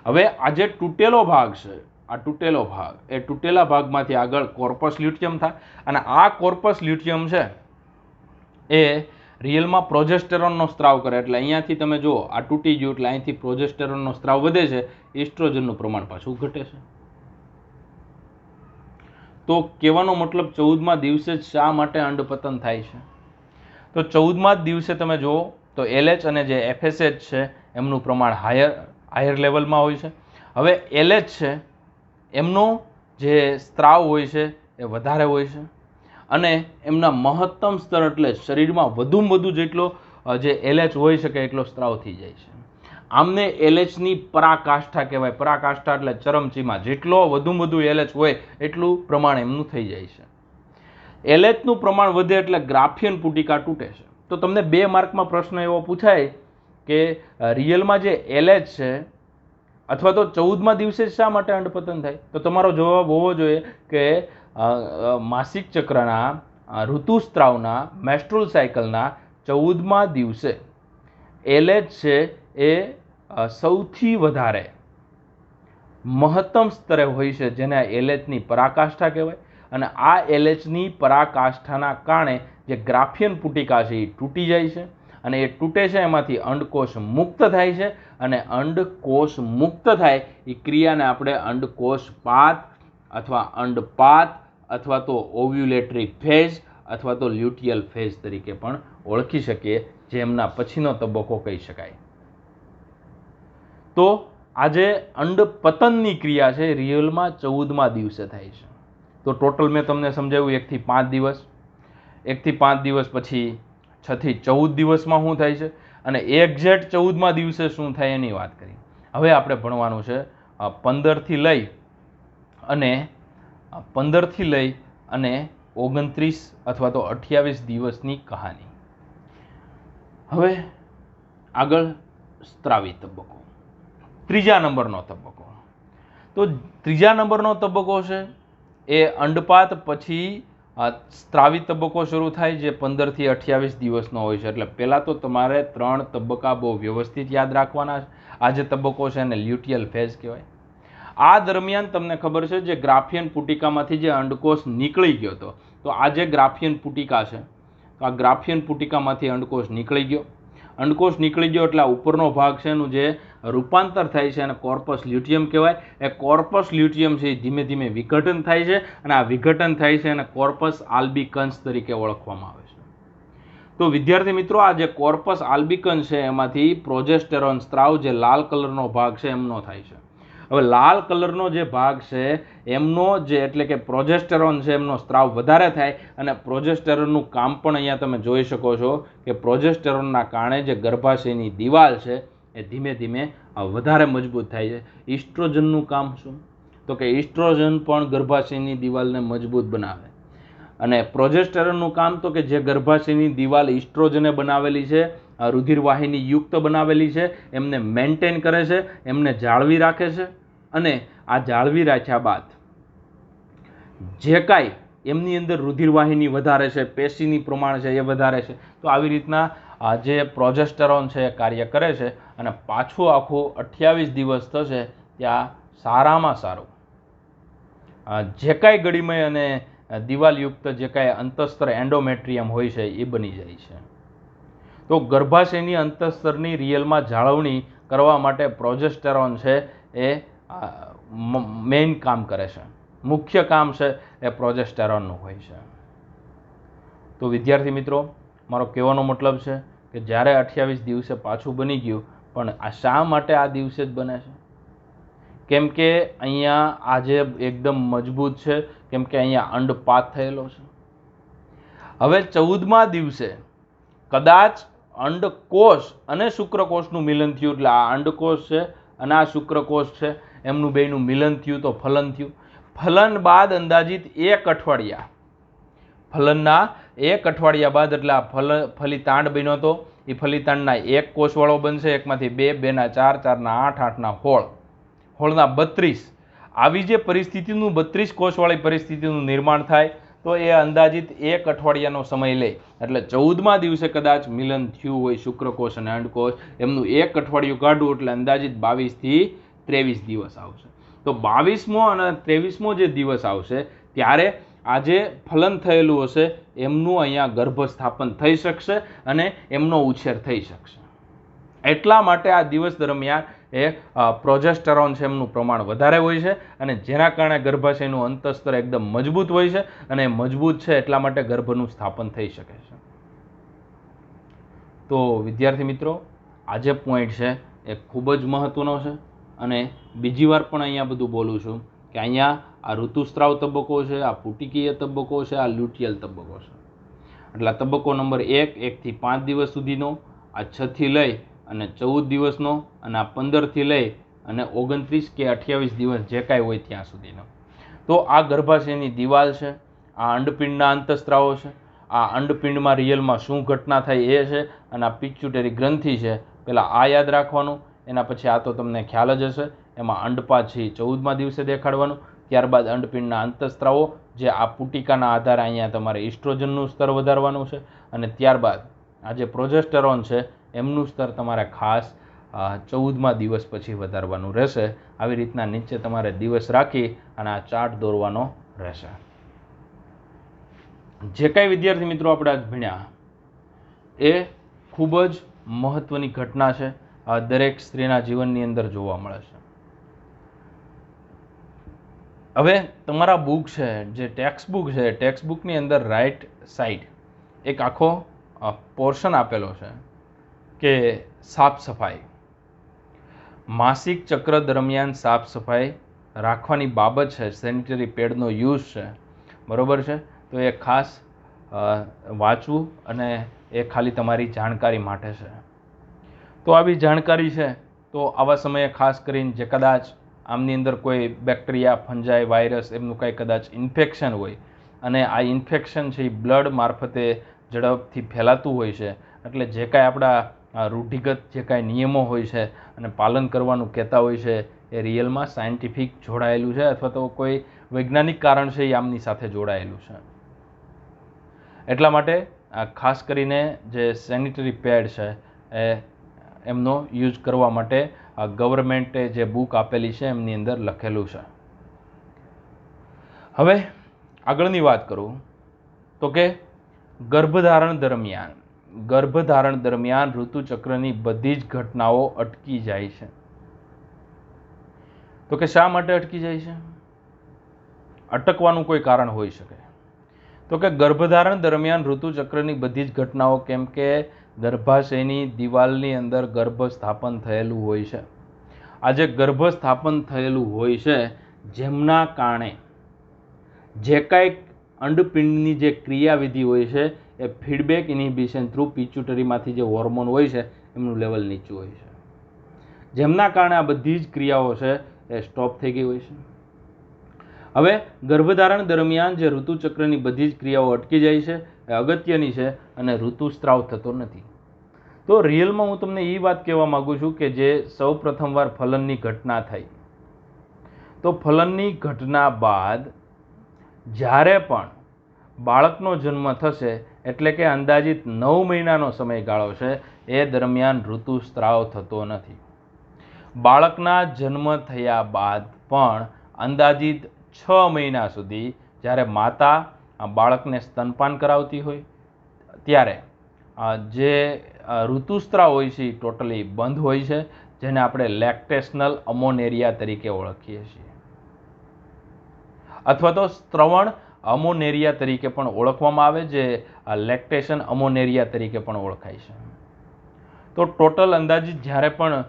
[SPEAKER 1] હવે આ જે તૂટેલો ભાગ છે, આ તૂટેલો ભાગ, એ તૂટેલા ભાગમાંથી આગળ કોર્પસ લ્યુટિયમ થાય, અને આ કોર્પસ લ્યુટિયમ છે એ રિયલમાં પ્રોજેસ્ટેરોનનો સ્ત્રાવ કરે. એટલે અહીંયાથી તમે જુઓ આ તૂટી ગયું એટલે અહીંથી પ્રોજેસ્ટેરોનનો સ્ત્રાવ વધે છે, ઇસ્ટ્રોજનનું પ્રમાણ પાછું ઘટે છે. તો કહેવાનો મતલબ 14મા દિવસે જ શા માટે અંડપતન થાય છે? તો 14મા દિવસે તમે જુઓ તો LH અને જે FSH છે એમનું પ્રમાણ હાયર લેવલમાં હોય છે. હવે LH છે એમનો જે સ્ત્રાવ હોય છે એ વધારે હોય છે, અને એમના મહત્તમ સ્તર એટલે શરીરમાં વધુમાં વધુ જેટલો જે LH હોઈ શકે એટલો સ્ત્રાવ થઈ જાય છે. આમને LHની પરાકાષ્ઠા કહેવાય. પરાકાષ્ઠા એટલે ચરમસીમા, જેટલો વધુમાં વધુ LH હોય એટલું પ્રમાણ એમનું થઈ જાય છે. LHનું પ્રમાણ વધે એટલે ગ્રાફિયન પુટિકા તૂટે છે. તો તમને 2 માર્કમાં પ્રશ્ન એવો પૂછાય કે રિયલમાં જે LH છે અથવા તો 14મા દિવસે શા માટે અંડપતન થાય? તો તમારો જવાબ હોવો જોઈએ કે માસિક ચક્રના ઋતુસ્ત્રાવના મેસ્ટ્રુઅલ સાયકલના 14મા દિવસે LH છે એ સૌથી વધારે મહત્તમ સ્તરે હોય છે, જેને LHની પરાકાષ્ઠા કહેવાય. અને આ LHની પરાકાષ્ઠાના કારણે જે ગ્રાફિયન પુટિકા છે એ તૂટી જાય છે, અને એ તૂટે છે એમાંથી અંડકોષ મુક્ત થાય છે, અને અંડકોષ મુક્ત થાય એ ક્રિયાને આપણે અંડકોષપાત અથવા અંડપાત અથવા તો ઓવ્યુલેટરી ફેઝ અથવા તો લ્યુટિયલ ફેઝ તરીકે પણ ઓળખી શકીએ, જેમના પછીનો તબક્કો કહી શકાય. તો આજે અંડપતનની ક્રિયા છે રિયલમાં 14મા દિવસે થાય છે. તો ટોટલ મેં તમને સમજાવ્યું 1 થી 5 દિવસ, 1 થી 5 દિવસ પછી 6 થી 14 દિવસમાં શું થાય છે, અને એક્ઝેક્ટ 14મા દિવસે શું થાય એની વાત કરી. હવે આપણે ભણવાનું છે 15 થી લઈ અને 29 અથવા તો 28 દિવસની કહાની. હવે આગળ સ્ત્રાવી તબક્કો, 3જા નંબરનો તબક્કો. તો 3જા નંબરનો તબક્કો છે એ અંડપાત પછી સ્ત્રાવી તબક્કો શરૂ થાય, જે 15 થી 28 દિવસનો હોય છે. એટલે પહેલાં તો તમારે 3 તબક્કા બહુ વ્યવસ્થિત યાદ રાખવાના છે. આ જે તબક્કો છે એને લ્યુટિયલ ફેઝ કહેવાય. આ દરમિયાન તમને ખબર છે જે ગ્રાફિયન પુટિકામાંથી જે અંડકોષ નીકળી ગયો હતો, તો આ જે ગ્રાફિયન પુટિકા છે, તો આ ગ્રાફિયન પુટિકામાંથી અંડકોષ નીકળી ગયો. અંડકોષ નીકળી ગયો એટલે આ ઉપરનો ભાગ છે એનું જે રૂપાંતર થાય છે એને કોર્પસ લ્યુટિયમ કહેવાય. એ કોર્પસ લ્યુટિયમ છે એ ધીમે ધીમે વિઘટન થાય છે, અને આ વિઘટન થાય છે એને કોર્પસ આલ્બિકન્સ તરીકે ઓળખવામાં આવે છે. તો વિદ્યાર્થી મિત્રો, આ જે કોર્પસ આલ્બિકન્સ છે એમાંથી પ્રોજેસ્ટેરોન સ્ત્રાવ જે લાલ કલરનો ભાગ છે એમનો થાય છે. હવે લાલ કલરનો જે ભાગ છે એમનો જે એટલે કે પ્રોજેસ્ટેરોન છે એમનો સ્ત્રાવ વધારે થાય, અને પ્રોજેસ્ટેરોનનું કામ પણ અહીંયા તમે જોઈ શકો છો કે પ્રોજેસ્ટેરોનના કારણે જે ગર્ભાશયની દિવાલ છે એ ધીમે ધીમે વધારે મજબૂત થાય છે. ઇસ્ટ્રોજનનું કામ શું? તો કે ઇસ્ટ્રોજન પણ ગર્ભાશયની દિવાલને મજબૂત બનાવે. અને પ્રોજેસ્ટેરોનનું કામ તો કે જે ગર્ભાશયની દિવાલ ઇસ્ટ્રોજને બનાવેલી છે, રુધિરવાહિની યુક્ત બનાવેલી છે, એમને મેન્ટેન કરે છે, એમને જાળવી રાખે છે. અને આ જાળવી રાખ્યા બાદ જે કાંઈ એમની અંદર રુધિરવાહિની વધારે છે, પેશીની પ્રમાણ છે એ વધારે છે, તો આવી રીતના આ જે પ્રોજેસ્ટેરોન છે એ કાર્ય કરે છે. અને પાછું આખું 28 દિવસ થશે ત્યાં સારામાં સારું જે કાંઈ ગળીમય અને દિવાલયુક્ત જે કાંઈ અંતસ્તર એન્ડોમેટ્રિયમ હોય છે એ બની જાય છે. તો ગર્ભાશયની અંતસ્તરની રિયલમાં જાળવણી કરવા માટે પ્રોજેસ્ટેરોન છે એ મેઇન કામ કરે છે. મુખ્ય કામ છે એ પ્રોજેસ્ટેરોનનું હોય છે. તો વિદ્યાર્થી મિત્રો, મારો કહેવાનો મતલબ છે કે જ્યારે 28 દિવસે પાછું બની ગયું, પણ આ શા માટે આ દિવસે જ બને છે? કેમ કે અહીંયા આજે એકદમ મજબૂત છે, કેમ કે અહીંયા અંડપાત થયેલો છે. હવે 14મા દિવસે કદાચ અંડકોષ અને શુક્રકોષનું મિલન થયું, એટલે આ અંડકોષ છે અને આ શુક્રકોષ છે એમનું બેયનું મિલન થયું તો ફલન થયું. ફલન બાદ અંદાજિત 1 અઠવાડિયા, ફલનના 1 અઠવાડિયા બાદ, એટલે આ ફલિતાંડ બન્યો હતો એ ફલિતાંડના 1 કોષવાળો બનશે, એકમાંથી 2, 2ના 4, 4ના 8, 8ના 16, 16ના 32. આવી જે પરિસ્થિતિનું 32 કોષવાળી પરિસ્થિતિનું નિર્માણ થાય તો એ અંદાજિત 1 અઠવાડિયાનો સમય લે. એટલે 14મા દિવસે કદાચ મિલન થયું હોય શુક્રકોષ અને અંડકોષ, એમનું 1 અઠવાડિયું કાઢવું એટલે અંદાજિત 22 થી 23 દિવસ આવશે. તો 22મો અને 23મો જે દિવસ આવશે ત્યારે આ જે ફલન થયેલું હશે એમનું અહીંયા ગર્ભસ્થાપન થઈ શકશે અને એમનો ઉછેર થઈ શકશે. એટલા માટે આ દિવસ દરમિયાન એ પ્રોજેસ્ટેરોન છે એમનું પ્રમાણ વધારે હોય છે, અને જેના કારણે ગર્ભાશયનું અંતસ્તર એકદમ મજબૂત હોય છે, અને મજબૂત છે એટલા માટે ગર્ભનું સ્થાપન થઈ શકે છે. તો વિદ્યાર્થી મિત્રો, આ જે પોઈન્ટ છે એ ખૂબ જ મહત્વનો છે, અને બીજી વાર પણ અહીંયા બધું બોલું છું કે અહીંયા આ ઋતુસ્રાવ તબક્કો છે, આ પુટિકીય તબક્કો છે, આ લ્યુટિયલ તબક્કો છે. એટલે આ તબક્કો નંબર 1 1 થી 5 દિવસ સુધીનો, આ 6 થી લઈ અને 14 દિવસનો, અને આ 15 થી લઈ અને 29 કે 28 દિવસ જે કાંઈ હોય ત્યાં સુધીનો. તો આ ગર્ભાશયની દિવાલ છે, આ અંડપિંડના અંતસ્ત્રાવો છે, આ અંડપિંડમાં રિયલમાં શું ઘટના થાય એ છે, અને આ પિચ્યુટરી ગ્રંથિ છે. પહેલાં આ યાદ રાખવાનું, એના પછી આ તો તમને ખ્યાલ જ હશે. એમાં અંડપાત છે 14મા દિવસે દેખાડવાનું, ત્યારબાદ અંડપિંડના અંતસ્ત્રાવો જે આ પુટિકાના આધારે અહીંયા તમારે ઇસ્ટ્રોજનનું સ્તર વધારવાનું છે, અને ત્યારબાદ આ જે પ્રોજેસ્ટેરોન છે એમનું સ્તર તમારે ખાસ 14મા દિવસ પછી વધારવાનું રહેશે. આવી રીતના નીચે તમારે દિવસ રાખી અને આ ચાર્ટ દોરવાનો રહેશે. જે કાંઈ વિદ્યાર્થી મિત્રો આપણે આજ ભણ્યા એ ખૂબ જ મહત્વની ઘટના છે, આ દરેક સ્ત્રીના જીવનની અંદર જોવા મળે છે. હવે તમારા બુક છે, જે ટેક્સ્ટ બુક છે, ટેક્સ્ટ બુકની અંદર રાઈટ સાઈડ એક આખો પોર્શન આપેલો છે કે સાફ સફાઈ, માસિક ચક્ર દરમિયાન સાફ સફાઈ રાખવાની બાબત છે, સેનિટરી પેડનો યુઝ છે, બરોબર છે. તો એ ખાસ વાંચવું, અને એ ખાલી તમારી જાણકારી માટે છે. તો આવી જાણકારી છે તો આવા સમયે ખાસ કરીને જે કદાચ આમની અંદર કોઈ બેક્ટેરિયા, ફંજાઈ, વાયરસ એમનું કાંઈ કદાચ ઇન્ફેક્શન હોય, અને આ ઇન્ફેક્શન છે એ બ્લડ મારફતે ઝડપથી ફેલાતું હોય છે, એટલે જે કાંઈ આપણા રૂઢિગત જે કાંઈ નિયમો હોય છે અને પાલન કરવાનું કહેતા હોય છે એ રિયલમાં સાયન્ટિફિક જોડાયેલું છે, અથવા તો કોઈ વૈજ્ઞાનિક કારણ છે એ આમની સાથે જોડાયેલું છે. એટલા માટે ખાસ કરીને જે સેનિટરી પેડ છે એ એમનો યુઝ કરવા માટે ગવર્મેન્ટે જે બુક આપેલી છે એમની અંદર લખેલું છે. હવે આગળની વાત કરું તો કે ગર્ભધારણ દરમિયાન ઋતુચક્રની બધી જ ઘટનાઓ અટકી જાય છે. તો કે શા માટે અટકી જાય છે? અટકવાનું કોઈ કારણ હોઈ શકે. તો કે ગર્ભધારણ દરમિયાન ઋતુચક્રની બધી જ ઘટનાઓ, કેમ કે ગર્ભાશયની દિવાલની અંદર ગર્ભ સ્થાપન થયેલું હોય છે. આ જે ગર્ભ સ્થાપન થયેલું હોય છે, જેમના કારણે જે કાંઈ અંડપિંડની જે ક્રિયાવિધિ હોય છે એ ફીડબેક ઇનિબિશન થ્રુ પિચ્યુટરીમાંથી જે હોર્મોન હોય છે એમનું લેવલ નીચું હોય છે, જેમના કારણે આ બધી જ ક્રિયાઓ છે એ સ્ટોપ થઈ ગઈ હોય છે. હવે ગર્ભધારણ દરમિયાન જે ઋતુચક્રની બધી જ ક્રિયાઓ અટકી જાય છે એ અગત્યની છે, અને ઋતુસ્રાવ થતો નથી. તો રિયલમાં હું તમને એ વાત કહેવા માગું છું કે જે સૌ પ્રથમવાર ફલનની ઘટના થઈ, તો ફલનની ઘટના બાદ જ્યારે પણ બાળકનો જન્મ થશે, એટલે કે અંદાજિત 9 મહિનાનો સમયગાળો છે, એ દરમિયાન ઋતુસ્રાવ થતો નથી. બાળકના જન્મ થયા બાદ પણ અંદાજિત 6 મહિના સુધી જ્યારે માતા બાળકને સ્તનપાન કરાવતી હોય ત્યારે જે ઋતુસ્ત્રાવ હોય છે એ ટોટલી બંધ હોય છે, જેને આપણે લેક્ટેશનલ અમોનેરિયા તરીકે ઓળખીએ છીએ, અથવા તો સ્ત્રવણ અમોનેરિયા તરીકે પણ ઓળખવામાં આવે, જે લેક્ટેશન અમોનેરિયા તરીકે પણ ઓળખાય છે. તો ટોટલ અંદાજિત જ્યારે પણ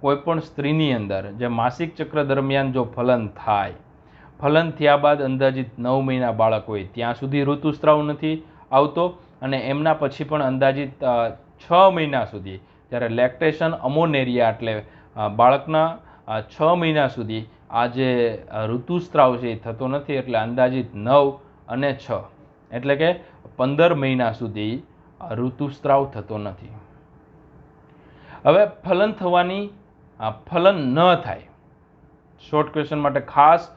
[SPEAKER 1] કોઈ પણ સ્ત્રીની અંદર જે માસિક ચક્ર દરમિયાન જો ફલન થાય, ફલન થયા બાદ અંદાજિત 9 મહિના બાળક હોય ત્યાં સુધી ઋતુસ્ત્રાવ નથી આવતો, અને એમના પછી પણ અંદાજિત 6 મહિના સુધી, જ્યારે લેક્ટેશન અમોનેરિયા એટલે બાળકના 6 મહિના સુધી આ જે ઋતુસ્ત્રાવ છે એ થતો નથી, એટલે અંદાજિત 9 અને 6 એટલે કે 15 મહિના સુધી ઋતુસ્ત્રાવ થતો નથી. હવે ફલન થવાની ફલન ન થાય, શોર્ટ ક્વેશ્ચન માટે ખાસ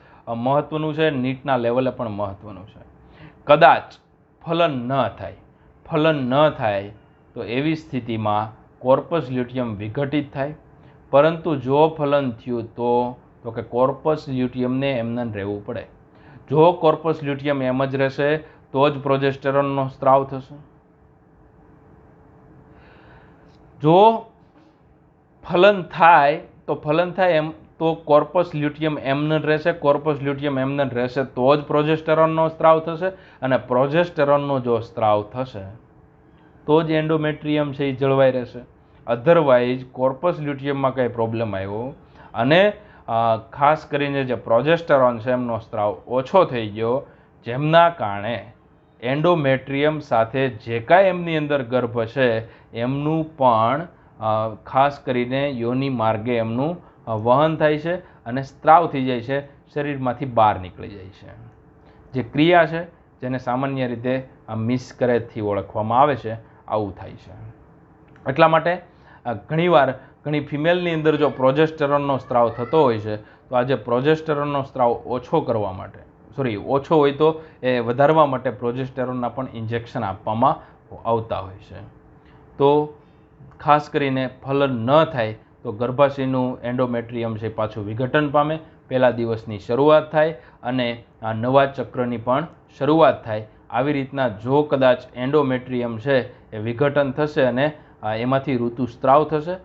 [SPEAKER 1] મહત્વનું છે, નીટના લેવલે પણ મહત્વનું છે. કદાચ ફલન ન થાય તો એવી સ્થિતિમાં કોર્પસ લ્યુટિયમ વિઘટિત થાય, પરંતુ જો ફલન થયું તો કે કોર્પસ લ્યુટિયમને એમને રહેવું પડે. જો કોર્પસ લ્યુટિયમ એમ જ રહેશે તો જ પ્રોજેસ્ટેરોનનો સ્ત્રાવ થશે. જો ફલન થાય એમ તો કોર્પસ લ્યુટિયમ એમને રહેશે, કોર્પસ લ્યુટિયમ એમને રહેશે તો જ પ્રોજેસ્ટેરોનનો સ્ત્રાવ થશે, અને પ્રોજેસ્ટેરોનનો જો સ્ત્રાવ થશે તો જ એન્ડોમેટ્રિયમ છે એ જળવાઈ રહેશે. અધરવાઇઝ કોર્પસ લ્યુટિયમમાં કંઈ પ્રોબ્લેમ આવ્યો અને ખાસ કરીને જે પ્રોજેસ્ટેરોન છે એમનો સ્ત્રાવ ઓછો થઈ ગયો, જેમના કારણે એન્ડોમેટ્રિયમ સાથે જે કાંઈ એમની અંદર ગર્ભ છે એમનું પણ ખાસ કરીને યોનિ માર્ગે એમનું વહન થાય છે અને સ્ત્રાવ થઈ જાય છે, શરીરમાંથી બહાર નીકળી જાય છે. જે ક્રિયા છે જેને સામાન્ય રીતે મિસકેરેજથી ઓળખવામાં આવે છે, આવું થાય છે. એટલા માટે ઘણીવાર ઘણી ફિમેલની અંદર જો પ્રોજેસ્ટેરોનનો સ્ત્રાવ થતો હોય છે તો આ જે પ્રોજેસ્ટેરોનનો સ્ત્રાવ ઓછો હોય તો એ વધારવા માટે પ્રોજેસ્ટેરોનના પણ ઇન્જેક્શન આપવામાં આવતા હોય છે. તો ખાસ કરીને ફલન ન થાય તો ગર્ભાશયનું એન્ડોમેટ્રિયમ છે પાછું વિઘટન પામે, પહેલા દિવસની શરૂઆત થાય અને આ નવા ચક્રની પણ શરૂઆત થાય. આવી રીતના જો કદાચ એન્ડોમેટ્રિયમ છે એ વિઘટન થશે અને એમાંથી ઋતુસ્ત્રાવ થશે,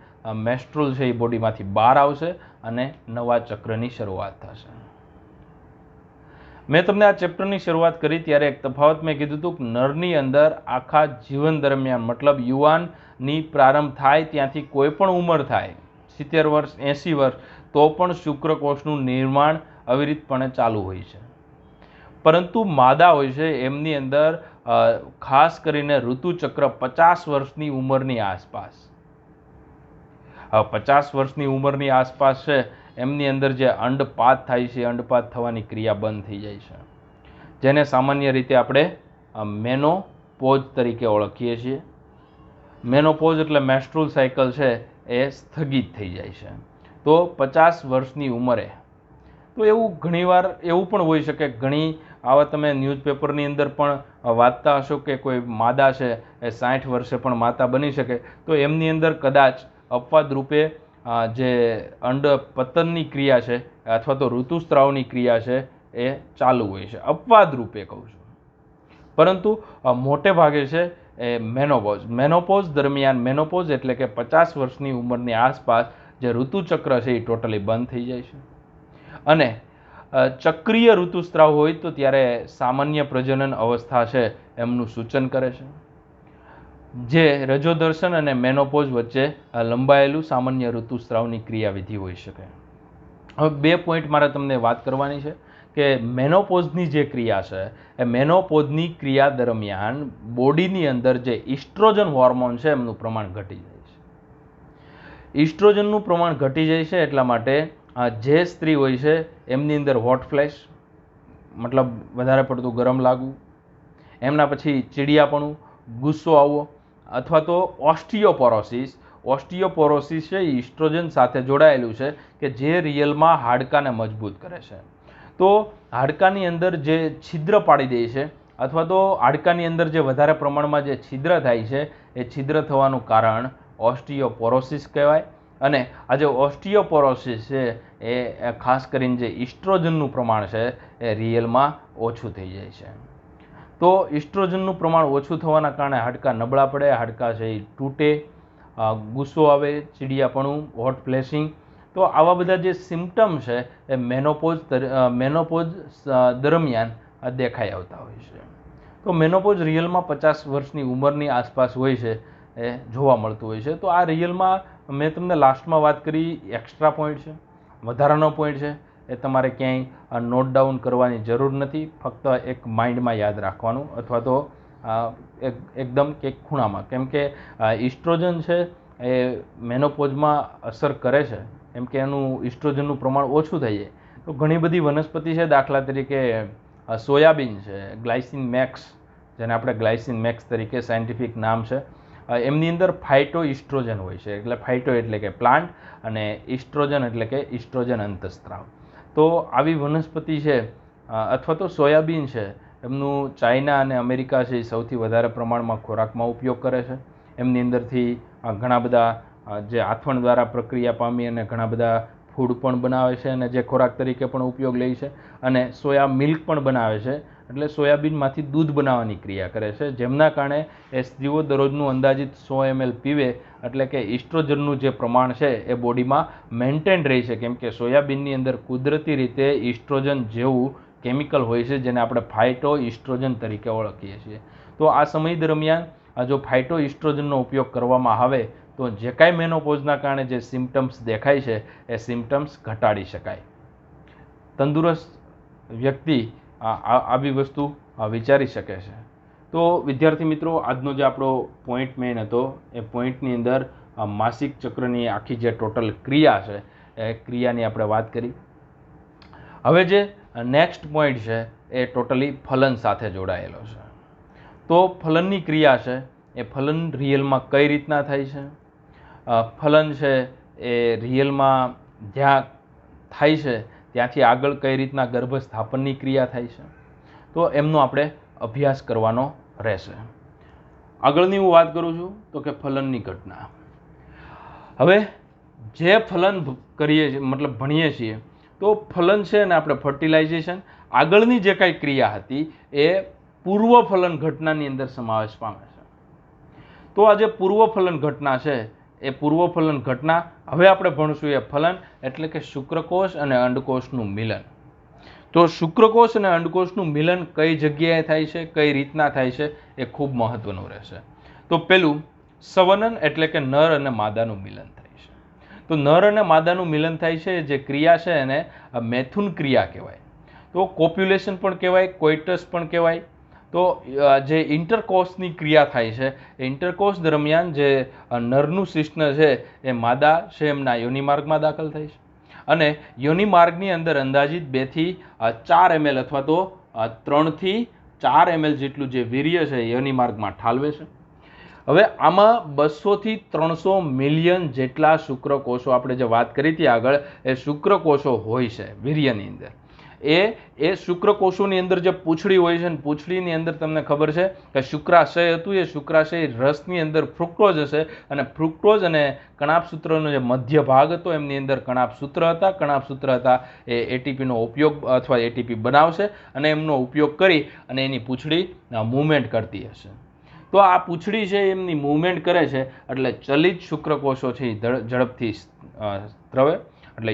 [SPEAKER 1] મેસ્ટ્રુલ છે એ બોડીમાંથી બહાર આવશે અને નવા ચક્રની શરૂઆત થશે. મેં તમને આ ચેપ્ટરની શરૂઆત કરી ત્યારે એક તફાવત મેં કીધું હતું કે નરની અંદર આખા જીવન દરમિયાન, મતલબ યુવાનની પ્રારંભ થાય ત્યાંથી કોઈ પણ ઉંમર થાય, 70 વર્ષ 80 વર્ષ, તો પણ શુક્રકોષનું નિર્માણ અવિરતપણે ચાલુ હોય છે. પરંતુ માદા હોય છે એમની અંદર ખાસ કરીને ઋતુચક્ર 50 વર્ષની ઉંમરની આસપાસ, 50 વર્ષની ઉંમરની આસપાસ છે એમની અંદર જે અંડપાત થાય છે, અંડપાત થવાની ક્રિયા બંધ થઈ જાય છે, જેને સામાન્ય રીતે આપણે મેનોપોઝ તરીકે ઓળખીએ છીએ. મેનોપોઝ એટલે મેસ્ટ્રુલ સાયકલ છે એ સ્થગિત થઈ જાય છે. તો 50 વર્ષની ઉંમરે, તો એવું ઘણીવાર એવું પણ હોઈ શકે, ઘણી આવા તમે ન્યૂઝપેપરની અંદર પણ વાંચતા હશો કે કોઈ માદા છે એ 60 વર્ષે પણ માતા બની શકે, તો એમની અંદર કદાચ અપવાદ રૂપે જે અંડ પતનની ક્રિયા છે અથવા તો ઋતુસ્ત્રાવની ક્રિયા છે એ ચાલુ હોય છે, અપવાદ રૂપે કહું છું. પરંતુ મોટે ભાગે છે એ મેનોપોઝ દરમિયાન, મેનોપોઝ એટલે કે 50 વર્ષની ઉંમરની આસપાસ જે ઋતુચક્ર છે એ ટોટલી બંધ થઈ જાય છે. અને ચક્રીય ઋતુસ્ત્રાવ હોય તો ત્યારે સામાન્ય પ્રજનન અવસ્થા છે એમનું સૂચન કરે છે, જે રજોદર્શન અને મેનોપોઝ વચ્ચે લંબાયેલું સામાન્ય ઋતુસ્ત્રાવની ક્રિયાવિધિ હોઈ શકે. હવે 2 પોઈન્ટ મારે તમને વાત કરવાની છે કે મેનોપોઝની જે ક્રિયા છે એ મેનોપોઝની ક્રિયા દરમિયાન બોડીની અંદર જે ઇસ્ટ્રોજન હોર્મોન છે એમનું પ્રમાણ ઘટી જાય છે. ઇસ્ટ્રોજનનું પ્રમાણ ઘટી જાય છે એટલા માટે જે સ્ત્રી હોય છે એમની અંદર હોટ ફ્લેશ, મતલબ વધારે પડતું ગરમ લાગવું, એમના પછી ચીડિયાપણું, ગુસ્સો આવવો, અથવા તો ઓસ્ટિયોપોરોસિસ છે એ ઇસ્ટ્રોજન સાથે જોડાયેલું છે કે જે રિયલમાં હાડકાને મજબૂત કરે છે. તો હાડકાની અંદર જે છિદ્ર પાડી દે છે અથવા તો હાડકાની અંદર જે વધારે પ્રમાણમાં જે છિદ્ર થાય છે એ છિદ્ર થવાનું કારણ ઓસ્ટિયોપોરોસિસ કહેવાય. અને આ જે ઓસ્ટિયોપોરોસિસ છે એ ખાસ કરીને જે ઇસ્ટ્રોજનનું પ્રમાણ છે એ રિયલમાં ઓછું થઈ જાય છે. તો ઇસ્ટ્રોજનનું પ્રમાણ ઓછું થવાના કારણે હાડકાં નબળા પડે, હાડકાં છે એ તૂટે, ગુસ્સો આવે, ચીડિયાપણું, હોટ ફ્લેશિંગ. તો આવા બધા જે સિમ્પટમ છે એ મેનોપોઝ દરમિયાન દેખાઈ આવતા હોય છે. તો મેનોપોઝ રિયલમાં 50 વર્ષની ઉંમરની આસપાસ હોય છે, એ જોવા મળતું હોય છે. તો આ રિયલમાં મેં તમને લાસ્ટમાં વાત કરી એક્સ્ટ્રા પોઈન્ટ છે, વધારાનો પોઈન્ટ છે, એ તમારે ક્યાંય નોટ ડાઉન કરવાની જરૂર નથી, ફક્ત એક માઇન્ડમાં યાદ રાખવાનું અથવા તો એકદમ કે ખૂણામાં. કેમ કે ઇસ્ટ્રોજન છે એ મેનોપોઝમાં અસર કરે છે, કેમ કે એનું ઇસ્ટ્રોજનનું પ્રમાણ ઓછું થઈ જાય. તો ઘણી બધી વનસ્પતિ છે, દાખલા તરીકે સોયાબીન છે, ગ્લાયસિન મેક્સ, જેને આપણે ગ્લાયસિન મેક્સ તરીકે સાયન્ટિફિક નામ છે, એમની અંદર ફાઇટો ઇસ્ટ્રોજન હોય છે. એટલે ફાઇટો એટલે કે પ્લાન્ટ અને ઇસ્ટ્રોજન એટલે કે ઇસ્ટ્રોજન અંતઃસ્ત્રાવ. તો આવી વનસ્પતિ છે અથવા તો સોયાબીન છે, એમનું ચાઇના અને અમેરિકા છે એ સૌથી વધારે પ્રમાણમાં ખોરાકમાં ઉપયોગ કરે છે. એમની અંદરથી ઘણા બધા જે આથવણ દ્વારા પ્રક્રિયા પામી અને ઘણા બધા ફૂડ પણ બનાવે છે અને જે ખોરાક તરીકે પણ ઉપયોગ લે છે. અને સોયા મિલ્ક પણ બનાવે છે, એટલે સોયાબીનમાંથી દૂધ બનાવવાની ક્રિયા કરે છે, જેમના કારણે એ સ્ત્રીઓ દરરોજનું અંદાજિત 100 ml પીવે, એટલે કે ઇસ્ટ્રોજનનું જે પ્રમાણ છે એ બોડીમાં મેન્ટેન રહે છે. કેમ કે સોયાબીનની અંદર કુદરતી રીતે ઇસ્ટ્રોજન જેવું કેમિકલ હોય છે, જેને આપણે ફાઇટો ઇસ્ટ્રોજન તરીકે ઓળખીએ છીએ. તો આ સમય દરમિયાન જો ફાઇટો ઇસ્ટ્રોજનનો ઉપયોગ કરવામાં આવે તો જે કાંઈ મેનોપોઝના કારણે જે સિમ્પટમ્સ દેખાય છે એ સિમ્પટમ્સ ઘટાડી શકાય. તંદુરસ્ત વ્યક્તિ આવી વસ્તુ વિચારી શકે છે. તો વિદ્યાર્થી મિત્રો, આજનો જે આપણો પોઈન્ટ મેઇન હતો એ પોઈન્ટની અંદર માસિક ચક્રની આખી જે ટોટલ ક્રિયા છે એ ક્રિયાની આપણે વાત કરી. હવે જે નેક્સ્ટ પોઈન્ટ છે એ ટોટલી ફલન સાથે જોડાયેલો છે. તો ફલનની ક્રિયા છે એ ફલન રિયલમાં કઈ રીતના થાય છે, ફલન છે એ રિયલમાં જ્યાં થાય છે ત્યાંથી આગળ કઈ રીતના ગર્ભ સ્થાપનની ક્રિયા થાય છે, તો એમનો આપણે અભ્યાસ કરવાનો રહેશે. આગળની હું વાત કરું છું તો કે ફલનની ઘટના. હવે જે ફલન કરીએ છીએ મતલબ ભણીએ છીએ તો ફલન છે ને આપણે ફર્ટિલાઇઝેશન આગળની જે કાંઈ ક્રિયા હતી એ પૂર્વ ફલન ઘટનાની અંદર સમાવેશ પામે છે. તો આ જે પૂર્વ ફલન ઘટના છે એ પૂર્વ ફલન ઘટના હવે આપણે ભણશું એ ફલન એટલે કે શુક્રકોષ અને અંડકોષનું મિલન. તો શુક્રકોષ અને અંડકોષનું મિલન કઈ જગ્યાએ થાય છે, કઈ રીતના થાય છે એ ખૂબ મહત્વનું રહેશે. તો પેલું સવનન એટલે કે નર અને માદાનું મિલન થાય છે. તો નર અને માદાનું મિલન થાય છે, જે ક્રિયા છે એને મેથુન ક્રિયા કહેવાય. તો કોપ્યુલેશન પણ કહેવાય, કોઇટસ પણ કહેવાય. તો જે ઇન્ટરકોષની ક્રિયા થાય છે એ ઇન્ટરકોષ દરમિયાન જે નરનું શિશ્ન છે એ માદા છે એમના યોનિમાર્ગમાં દાખલ થાય છે અને યોનિમાર્ગની અંદર અંદાજિત 2 થી 4 ml અથવા તો 3 થી 4 ml જેટલું જે વીર્ય છે યોનિમાર્ગમાં ઠાલવે છે. હવે આમાં 200 થી 300 મિલિયન જેટલા શુક્રકોષો, આપણે જે વાત કરી હતી આગળ, એ શુક્રકોષો હોય છે વીર્યની અંદર. એ શુક્રકોષોની અંદર જે પૂંછડી હોય છે ને પૂંછડીની અંદર તમને ખબર છે કે શુક્રાશય હતું, એ શુક્રાશય રસની અંદર ફ્રુક્ટોઝ હશે અને ફ્રુક્ટોઝ અને કણાભસૂત્રનો જે મધ્ય ભાગ હતો એમની અંદર કણાભસૂત્ર હતા. એ એટીપીનો ઉપયોગ અથવા એટીપી બનાવશે અને એમનો ઉપયોગ કરી અને એની પૂંછડી મૂવમેન્ટ કરતી હશે. તો આ પૂંછડી છે એમની મૂવમેન્ટ કરે છે એટલે ચલિત શુક્રકોષો છે ઝડપથી સ્ત્રવે. એટલે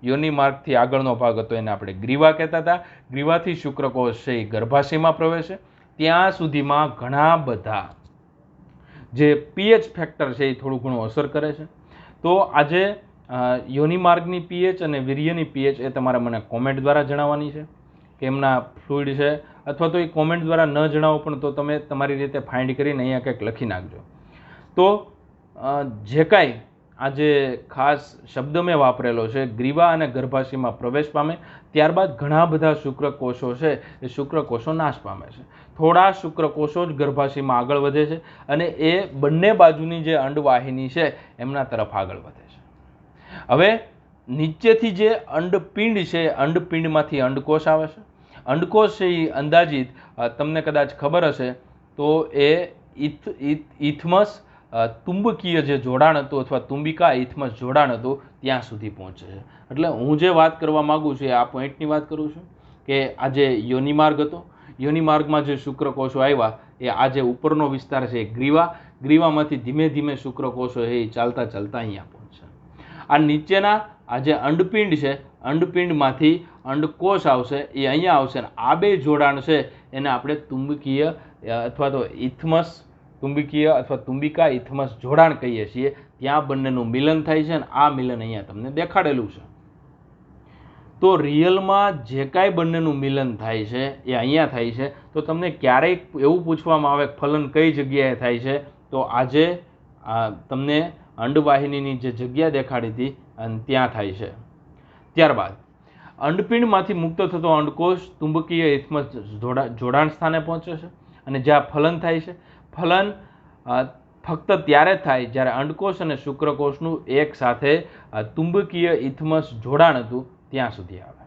[SPEAKER 1] યોનિમાર્ગથી આગળનો ભાગ હતો એને આપણે ગ્રીવા કહેતા હતા. ગ્રીવાથી શુક્રકોષ છે એ ગર્ભાશયમાં પ્રવેશે. ત્યાં સુધીમાં ઘણા બધા જે પીએચ ફેક્ટર છે એ થોડું ઘણું અસર કરે છે. તો આજે યોનિમાર્ગની પીએચ અને વીર્યની પીએચ એ તમારે મને કોમેન્ટ દ્વારા જણાવવાની છે કે એમના ફ્લુઇડ છે, અથવા તો એ કોમેન્ટ દ્વારા ન જણાવો પણ તો તમે તમારી રીતે ફાઇન્ડ કરીને અહીંયા કંઈક લખી નાખજો. તો જે કાંઈ આજે ખાસ શબ્દ મેં વાપરેલો છે, ગ્રીવા અને ગર્ભાશયમાં પ્રવેશ પામે, ત્યારબાદ ઘણા બધા શુક્રકોષો છે એ શુક્રકોષો નાશ પામે છે. થોડા શુક્રકોષો જ ગર્ભાશયમાં આગળ વધે છે અને એ બંને બાજુની જે અંડવાહિની છે એમના તરફ આગળ વધે છે. હવે નીચેથી જે અંડપિંડ છે, અંડપિંડમાંથી અંડકોષ આવે છે. અંડકોષ છે એ અંદાજિત તમને કદાચ ખબર હશે તો એ ઇથમસ તુંબકીય જે જોડાણ હતું અથવા તુંબિકા ઇથમસ જોડાણ હતું ત્યાં સુધી પહોંચે છે. એટલે હું જે વાત કરવા માગું છું એ આ પોઈન્ટની વાત કરું છું કે આ જે યોનિમાર્ગ હતો, યોનિમાર્ગમાં જે શુક્રકોષો આવ્યા એ આ જે ઉપરનો વિસ્તાર છે એ ગ્રીવામાંથી ધીમે ધીમે શુક્રકોષો એ ચાલતા ચાલતા અહીંયા પહોંચશે. આ નીચેના આ જે અંડપિંડ છે, અંડપિંડમાંથી અંડકોષ આવશે, એ અહીંયા આવશે. અને આ બે જોડાણ છે એને આપણે તુંબકીય અથવા તો ઇથમસ, તુંબકીય અથવા તુંબિકા ઇથમસ જોડાણ કહીએ છીએ. ત્યાં બંનેનું મિલન થાય છે અને આ મિલન અહીંયા તમને દેખાડેલું છે. તો રિયલમાં જે કાંઈ બંનેનું મિલન થાય છે એ અહીંયા થાય છે. તો તમને ક્યારેક એવું પૂછવામાં આવે ફલન કઈ જગ્યાએ થાય છે, તો આજે તમને અંડવાહિનીની જે જગ્યા દેખાડી હતી અને ત્યાં થાય છે. ત્યારબાદ અંડપિંડમાંથી મુક્ત થતો અંડકોષ તુંબકીય ઇથમસ જોડાણ સ્થાને પહોંચે છે અને જ્યાં ફલન થાય છે. ફલન ફક્ત ત્યારે થાય જ્યારે અંડકોષ અને શુક્રકોષનું એક સાથે તુંબકીય ઇથમસ જોડાણ હતું ત્યાં સુધી આવે.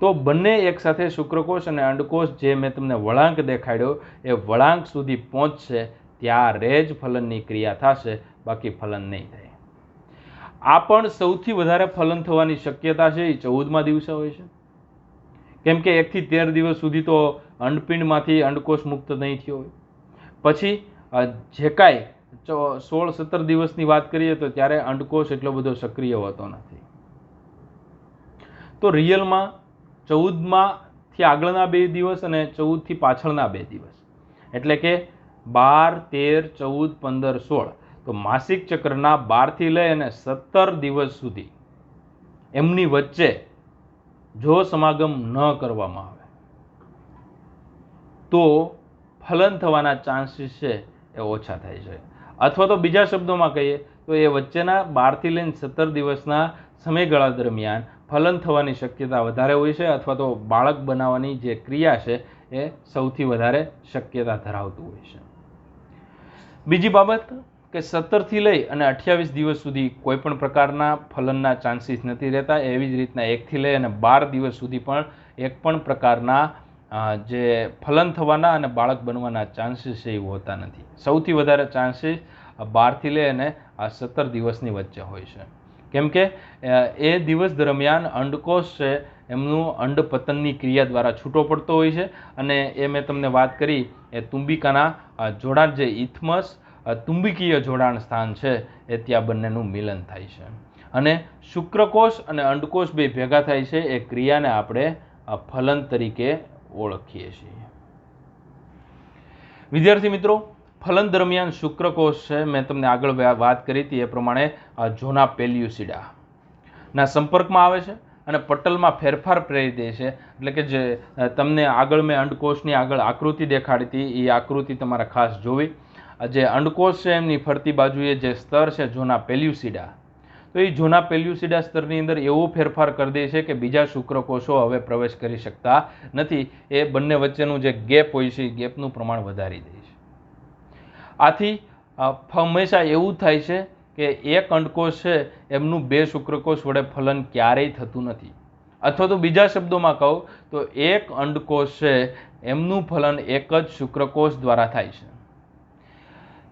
[SPEAKER 1] તો બંને એક સાથે શુક્રકોષ અને અંડકોષ જે મેં તમને વળાંક દેખાડ્યો એ વળાંક સુધી પહોંચશે ત્યારે જ ફલનની ક્રિયા થશે, બાકી ફલન નહીં થાય. આ પણ સૌથી વધારે ફલન થવાની શક્યતા છે એ 14મા દિવસે હોય છે, કેમ કે 1 થી 13 દિવસ સુધી તો અંડપિંડમાંથી અંડકોષ મુક્ત નહીં થયો હોય. પછી જે કાંઈ 16-17 દિવસની વાત કરીએ તો ત્યારે અંડકોષ એટલો બધો સક્રિય હોતો નથી. તો રિયલમાં 14માંથી આગળના 2 દિવસ અને 14થી પાછળના 2 દિવસ એટલે કે 12, 13, 14, 15, 16 તો માસિક ચક્રના 12 થી લઈ અને 17 દિવસ સુધી એમની વચ્ચે જો સમાગમ ન કરવામાં આવે તો ફલન થવાના ચાન્સીસ છે એ ઓછા થાય છે. અથવા તો બીજા શબ્દોમાં કહીએ તો એ વચ્ચેના 12 થી લઈને 17 દિવસના સમયગાળા દરમિયાન ફલન થવાની શક્યતા વધારે હોય છે, અથવા તો બાળક બનાવવાની જે ક્રિયા છે એ સૌથી વધારે શક્યતા ધરાવતું હોય છે. બીજી બાબત કે 17 થી લઈ અને 28 દિવસ સુધી કોઈ પણ પ્રકારના ફલનના ચાન્સીસ નથી રહેતા. એવી જ રીતના 1 થી લઈ અને 12 દિવસ સુધી પણ એક પણ પ્રકારના જે ફલન થવાના અને બાળક બનવાના ચાન્સીસ છે એ હોતા નથી. સૌથી વધારે ચાન્સીસ 12 થી લઈ અને 17 દિવસની વચ્ચે હોય છે, કેમ કે એ દિવસ દરમિયાન અંડકોષ છે એમનું અંડપતનની ક્રિયા દ્વારા છૂટો પડતો હોય છે. અને એ મેં તમને વાત કરી એ તુંબિકાના જોડાણ જે ઇથમસ તુંબકીય જોડાણ સ્થાન છે એ ત્યાં બંનેનું મિલન થાય છે અને શુક્રકોષ અને અંડકોષ બે ભેગા થાય છે. એ ક્રિયાને આપણે ફલન તરીકે ઓળખીએ છીએ. વિદ્યાર્થી મિત્રો, ફલન દરમિયાન શુક્રકોષ છે મેં તમને આગળ વાત કરી હતી એ પ્રમાણે ઝોના પેલ્યુસિડા ના સંપર્કમાં આવે છે અને પટલમાં ફેરફાર પ્રેરી દે છે. એટલે કે જે તમને આગળ મેં અંડકોષની આગળ આકૃતિ દેખાડી હતી એ આકૃતિ તમારે ખાસ જોવી. જે અંડકોષ છે એમની ફરતી બાજુએ જે સ્તર છે ઝોના પેલ્યુસિડા, તો એ ઝોના પેલ્યુસિડા સ્તરની અંદર એવો ફેરફાર કરી દે છે કે બીજા શુક્રકોષો હવે પ્રવેશ કરી શકતા નથી. એ બંને વચ્ચેનું જે ગેપ હોય છે એ ગેપનું પ્રમાણ વધારી દે છે. આથી હંમેશા એવું થાય છે કે એક અંડકોષ છે એમનું 2 શુક્રકોષ વડે ફલન ક્યારેય થતું નથી. અથવા તો બીજા શબ્દોમાં કહું તો એક અંડકોષ છે એમનું ફલન એક જ શુક્રકોષ દ્વારા થાય છે.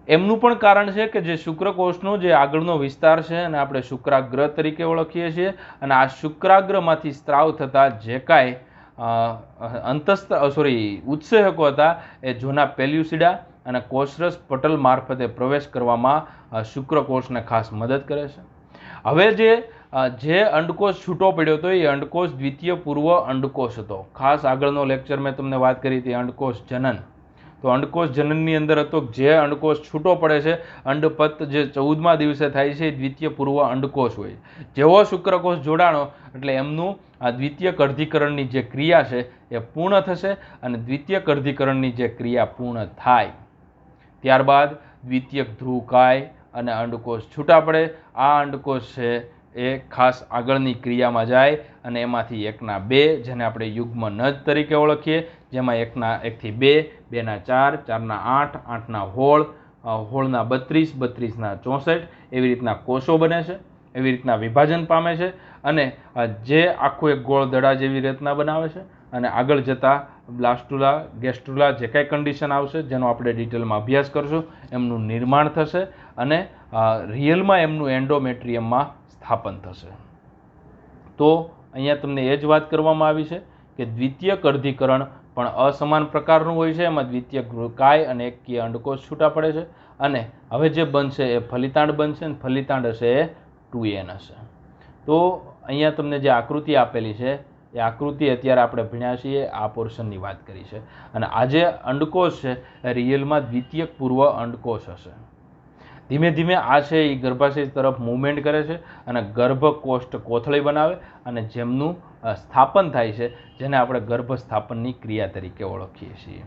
[SPEAKER 1] એમનું પણ કારણ છે કે જે શુક્રકોષનો જે આગળનો વિસ્તાર છે અને આપણે શુક્રાગ્ર તરીકે ઓળખીએ છીએ, અને આ શુક્રાગ્રમાંથી સ્ત્રાવ થતા જે કાંઈ ઉત્સેચકો હતા એ ઝોના પેલ્યુસિડા અને કોષરસ પટલ મારફતે પ્રવેશ કરવામાં શુક્રકોષને ખાસ મદદ કરે છે. હવે જે અંડકોષ છૂટો પડ્યો હતો એ અંડકોષ દ્વિતીય પૂર્વ અંડકોષ હતો. ખાસ આગળનો લેક્ચર મેં તમને વાત કરી હતી અંડકોષ જનન. તો અંડકોષ જનનની અંદર હતો જે અંડકોષ છૂટો પડે છે અંડપત જે 14મા દિવસે થાય છે એ દ્વિતીય પૂર્વ અંડકોષ હોય. જેવો શુક્રકોષ જોડાણો એટલે એમનું આ દ્વિતીયક અર્ધીકરણની જે ક્રિયા છે એ પૂર્ણ થશે અને દ્વિતીયક અર્ધીકરણની જે ક્રિયા પૂર્ણ થાય ત્યારબાદ દ્વિતીયક ધ્રુવકાય અને અંડકોષ છૂટા પડે. આ અંડકોષ છે એ ખાસ આગળની ક્રિયામાં જાય અને એમાંથી 1ના 2 જેને આપણે યુગ્મ નજ તરીકે ઓળખીએ, જેમાં 1 થી 2, 2ના 4, 4ના 8, 8ના હોળ, હોળના 32, 32ના 64 એવી રીતના કોષો બને છે. એવી રીતના વિભાજન પામે છે અને જે આખું એક ગોળ દડા જેવી રચના બનાવે છે અને આગળ જતાં બ્લાસ્ટુલા, ગેસ્ટ્રુલા જે કાંઈ કન્ડિશન આવશે જેનો આપણે ડિટેલમાં અભ્યાસ કરશું એમનું નિર્માણ થશે અને રિયલમાં એમનું એન્ડોમેટ્રિયમમાં સ્થાપન થશે. તો અહીંયા તમને એ જ વાત કરવામાં આવી છે કે દ્વિતીયક અર્ધીકરણ પણ અસમાન પ્રકારનું હોય છે. એમાં દ્વિતીયક કાય અને એકકીય અંડકોષ છૂટા પડે છે. અને હવે જે બનશે એ ફલિતાંડ બનશે અને ફલિતાંડ હશે એ 2n હશે. તો અહીંયા તમને જે આકૃતિ આપેલી છે એ આકૃતિ અત્યારે આપણે ભણ્યા છીએ, આ પોર્શનની વાત કરી છે. અને આ જે અંડકોષ છે એ રિયલમાં દ્વિતીયક પૂર્વ અંડકોષ હશે. ધીમે ધીમે આ છે એ ગર્ભાશય તરફ મૂવમેન્ટ કરે છે અને ગર્ભકોષ્ઠ કોથળી બનાવે અને જેમનું સ્થાપન થાય છે, જેને આપણે ગર્ભ સ્થાપનની ક્રિયા તરીકે ઓળખીએ છીએ.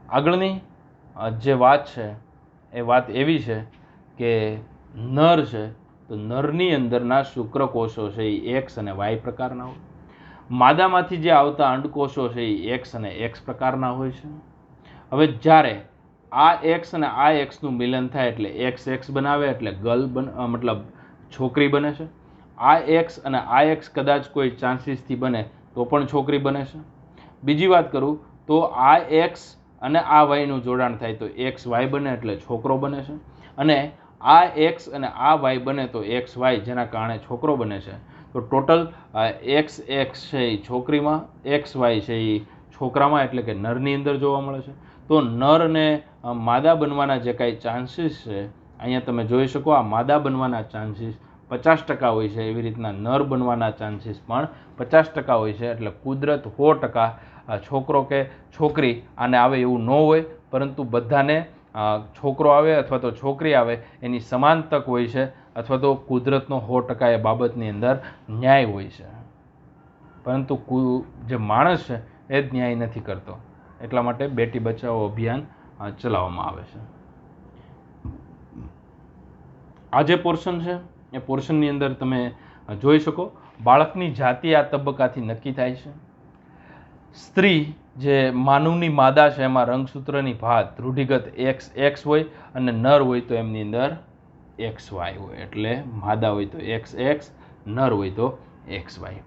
[SPEAKER 1] આગળની જે વાત છે એ વાત એવી છે કે નર છે તો નરની અંદરના શુક્રકોષો છે એ એક્સ અને વાય પ્રકારના હોય. માદામાંથી જે આવતા અંડકોષો છે એ એક્સ અને એક્સ પ્રકારના હોય છે. હવે જ્યારે આ એક્સ અને આ એક્સનું મિલન થાય એટલે એક્સ એક્સ બનાવે એટલે મતલબ છોકરી બને છે. આ એક્સ અને આ એક્સ કદાચ કોઈ ચાન્સીસથી બને તો પણ છોકરી બને છે. બીજી વાત કરું તો આ એક્સ અને આ વાયનું જોડાણ થાય તો એક્સ વાય બને એટલે છોકરો બને છે. અને આ એક્સ અને આ વાય બને તો એક્સ વાય, જેના કારણે છોકરો બને છે. તો ટોટલ એક્સ એક્સ છે એ છોકરીમાં, એક્સ વાય છે એ છોકરામાં એટલે કે નરની અંદર જોવા મળે છે. તો નરને માદા બનવાના જે કાંઈ ચાન્સીસ છે અહીંયા તમે જોઈ શકો, આ માદા બનવાના ચાન્સીસ 50% હોય છે. એવી રીતના નર બનવાના ચાન્સીસ પણ 50% હોય છે. એટલે કુદરત 100% છોકરો કે છોકરી આને આવે એવું ન હોય, પરંતુ બધાને છોકરો આવે અથવા તો છોકરી આવે એની સમાન તક હોય છે, અથવા તો કુદરતનો 100% એ બાબતની અંદર ન્યાય હોય છે. પરંતુ જે માણસ છે એ જ ન્યાય નથી કરતો. એટલા માટે બેટી બચાવો અભિયાન ચલાવવામાં આવે છે. આ જે પોર્શન છે એ પોર્શનની અંદર તમે જોઈ શકો બાળકની જાતિ આ તબક્કાથી નક્કી થાય છે. સ્ત્રી જે માનવની માદા છે એમાં રંગસૂત્રની ભાત રૂઢિગત એક્સ એક્સ હોય અને નર હોય તો એમની અંદર એક્સ વાય હોય. એટલે માદા હોય તો એક્સ એક્સ, નર હોય તો એક્સ વાય.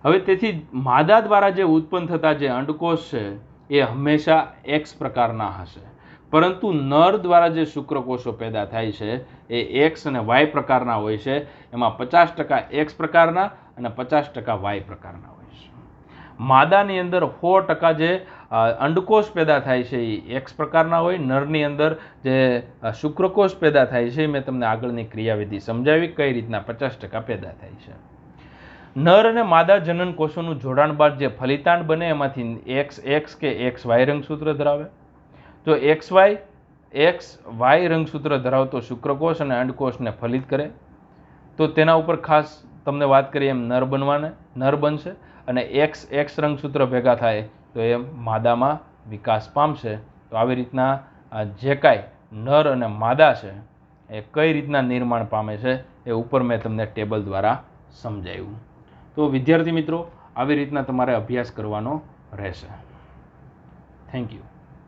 [SPEAKER 1] હવે તેથી માદા દ્વારા જે ઉત્પન્ન થતા જે અંડકોષ છે એ હંમેશા એક્સ પ્રકારના હશે, પરંતુ નર દ્વારા જે શુક્રકોષો પેદા થાય છે એ એક્સ અને વાય પ્રકારના હોય છે. એમાં 50% એક્સ પ્રકારના અને 50% વાય પ્રકારના હોય છે. માદાની અંદર 100% જે અંડકોષ પેદા થાય છે એ એક્સ પ્રકારના હોય. નરની અંદર જે શુક્રકોષ પેદા થાય છે મેં તમને આગળની ક્રિયાવિધિ સમજાવી કઈ રીતના 50% પેદા થાય છે. નર અને માદા જનન કોષોનું જોડાણ બાદ જે ફલિતાંડ બને એમાંથી એક્સ એક્સ કે એક્સ વાય રંગસૂત્ર ધરાવે. જો એક્સ વાય રંગસૂત્ર ધરાવતો શુક્રકોષ અને અંડકોષને ફલિત કરે તો તેના ઉપર ખાસ તમને વાત કરી એમ નર બનશે. અને એક્સ એક્સ રંગસૂત્ર ભેગા થાય તો એ માદામાં વિકાસ પામશે. તો આવી રીતના જે કાંઈ નર અને માદા છે એ કઈ રીતના નિર્માણ પામે છે એ ઉપર મેં તમને ટેબલ દ્વારા સમજાવ્યું. તો વિદ્યાર્થી મિત્રો આવી રીતના તમારે અભ્યાસ કરવાનો રહેશે. Thank you.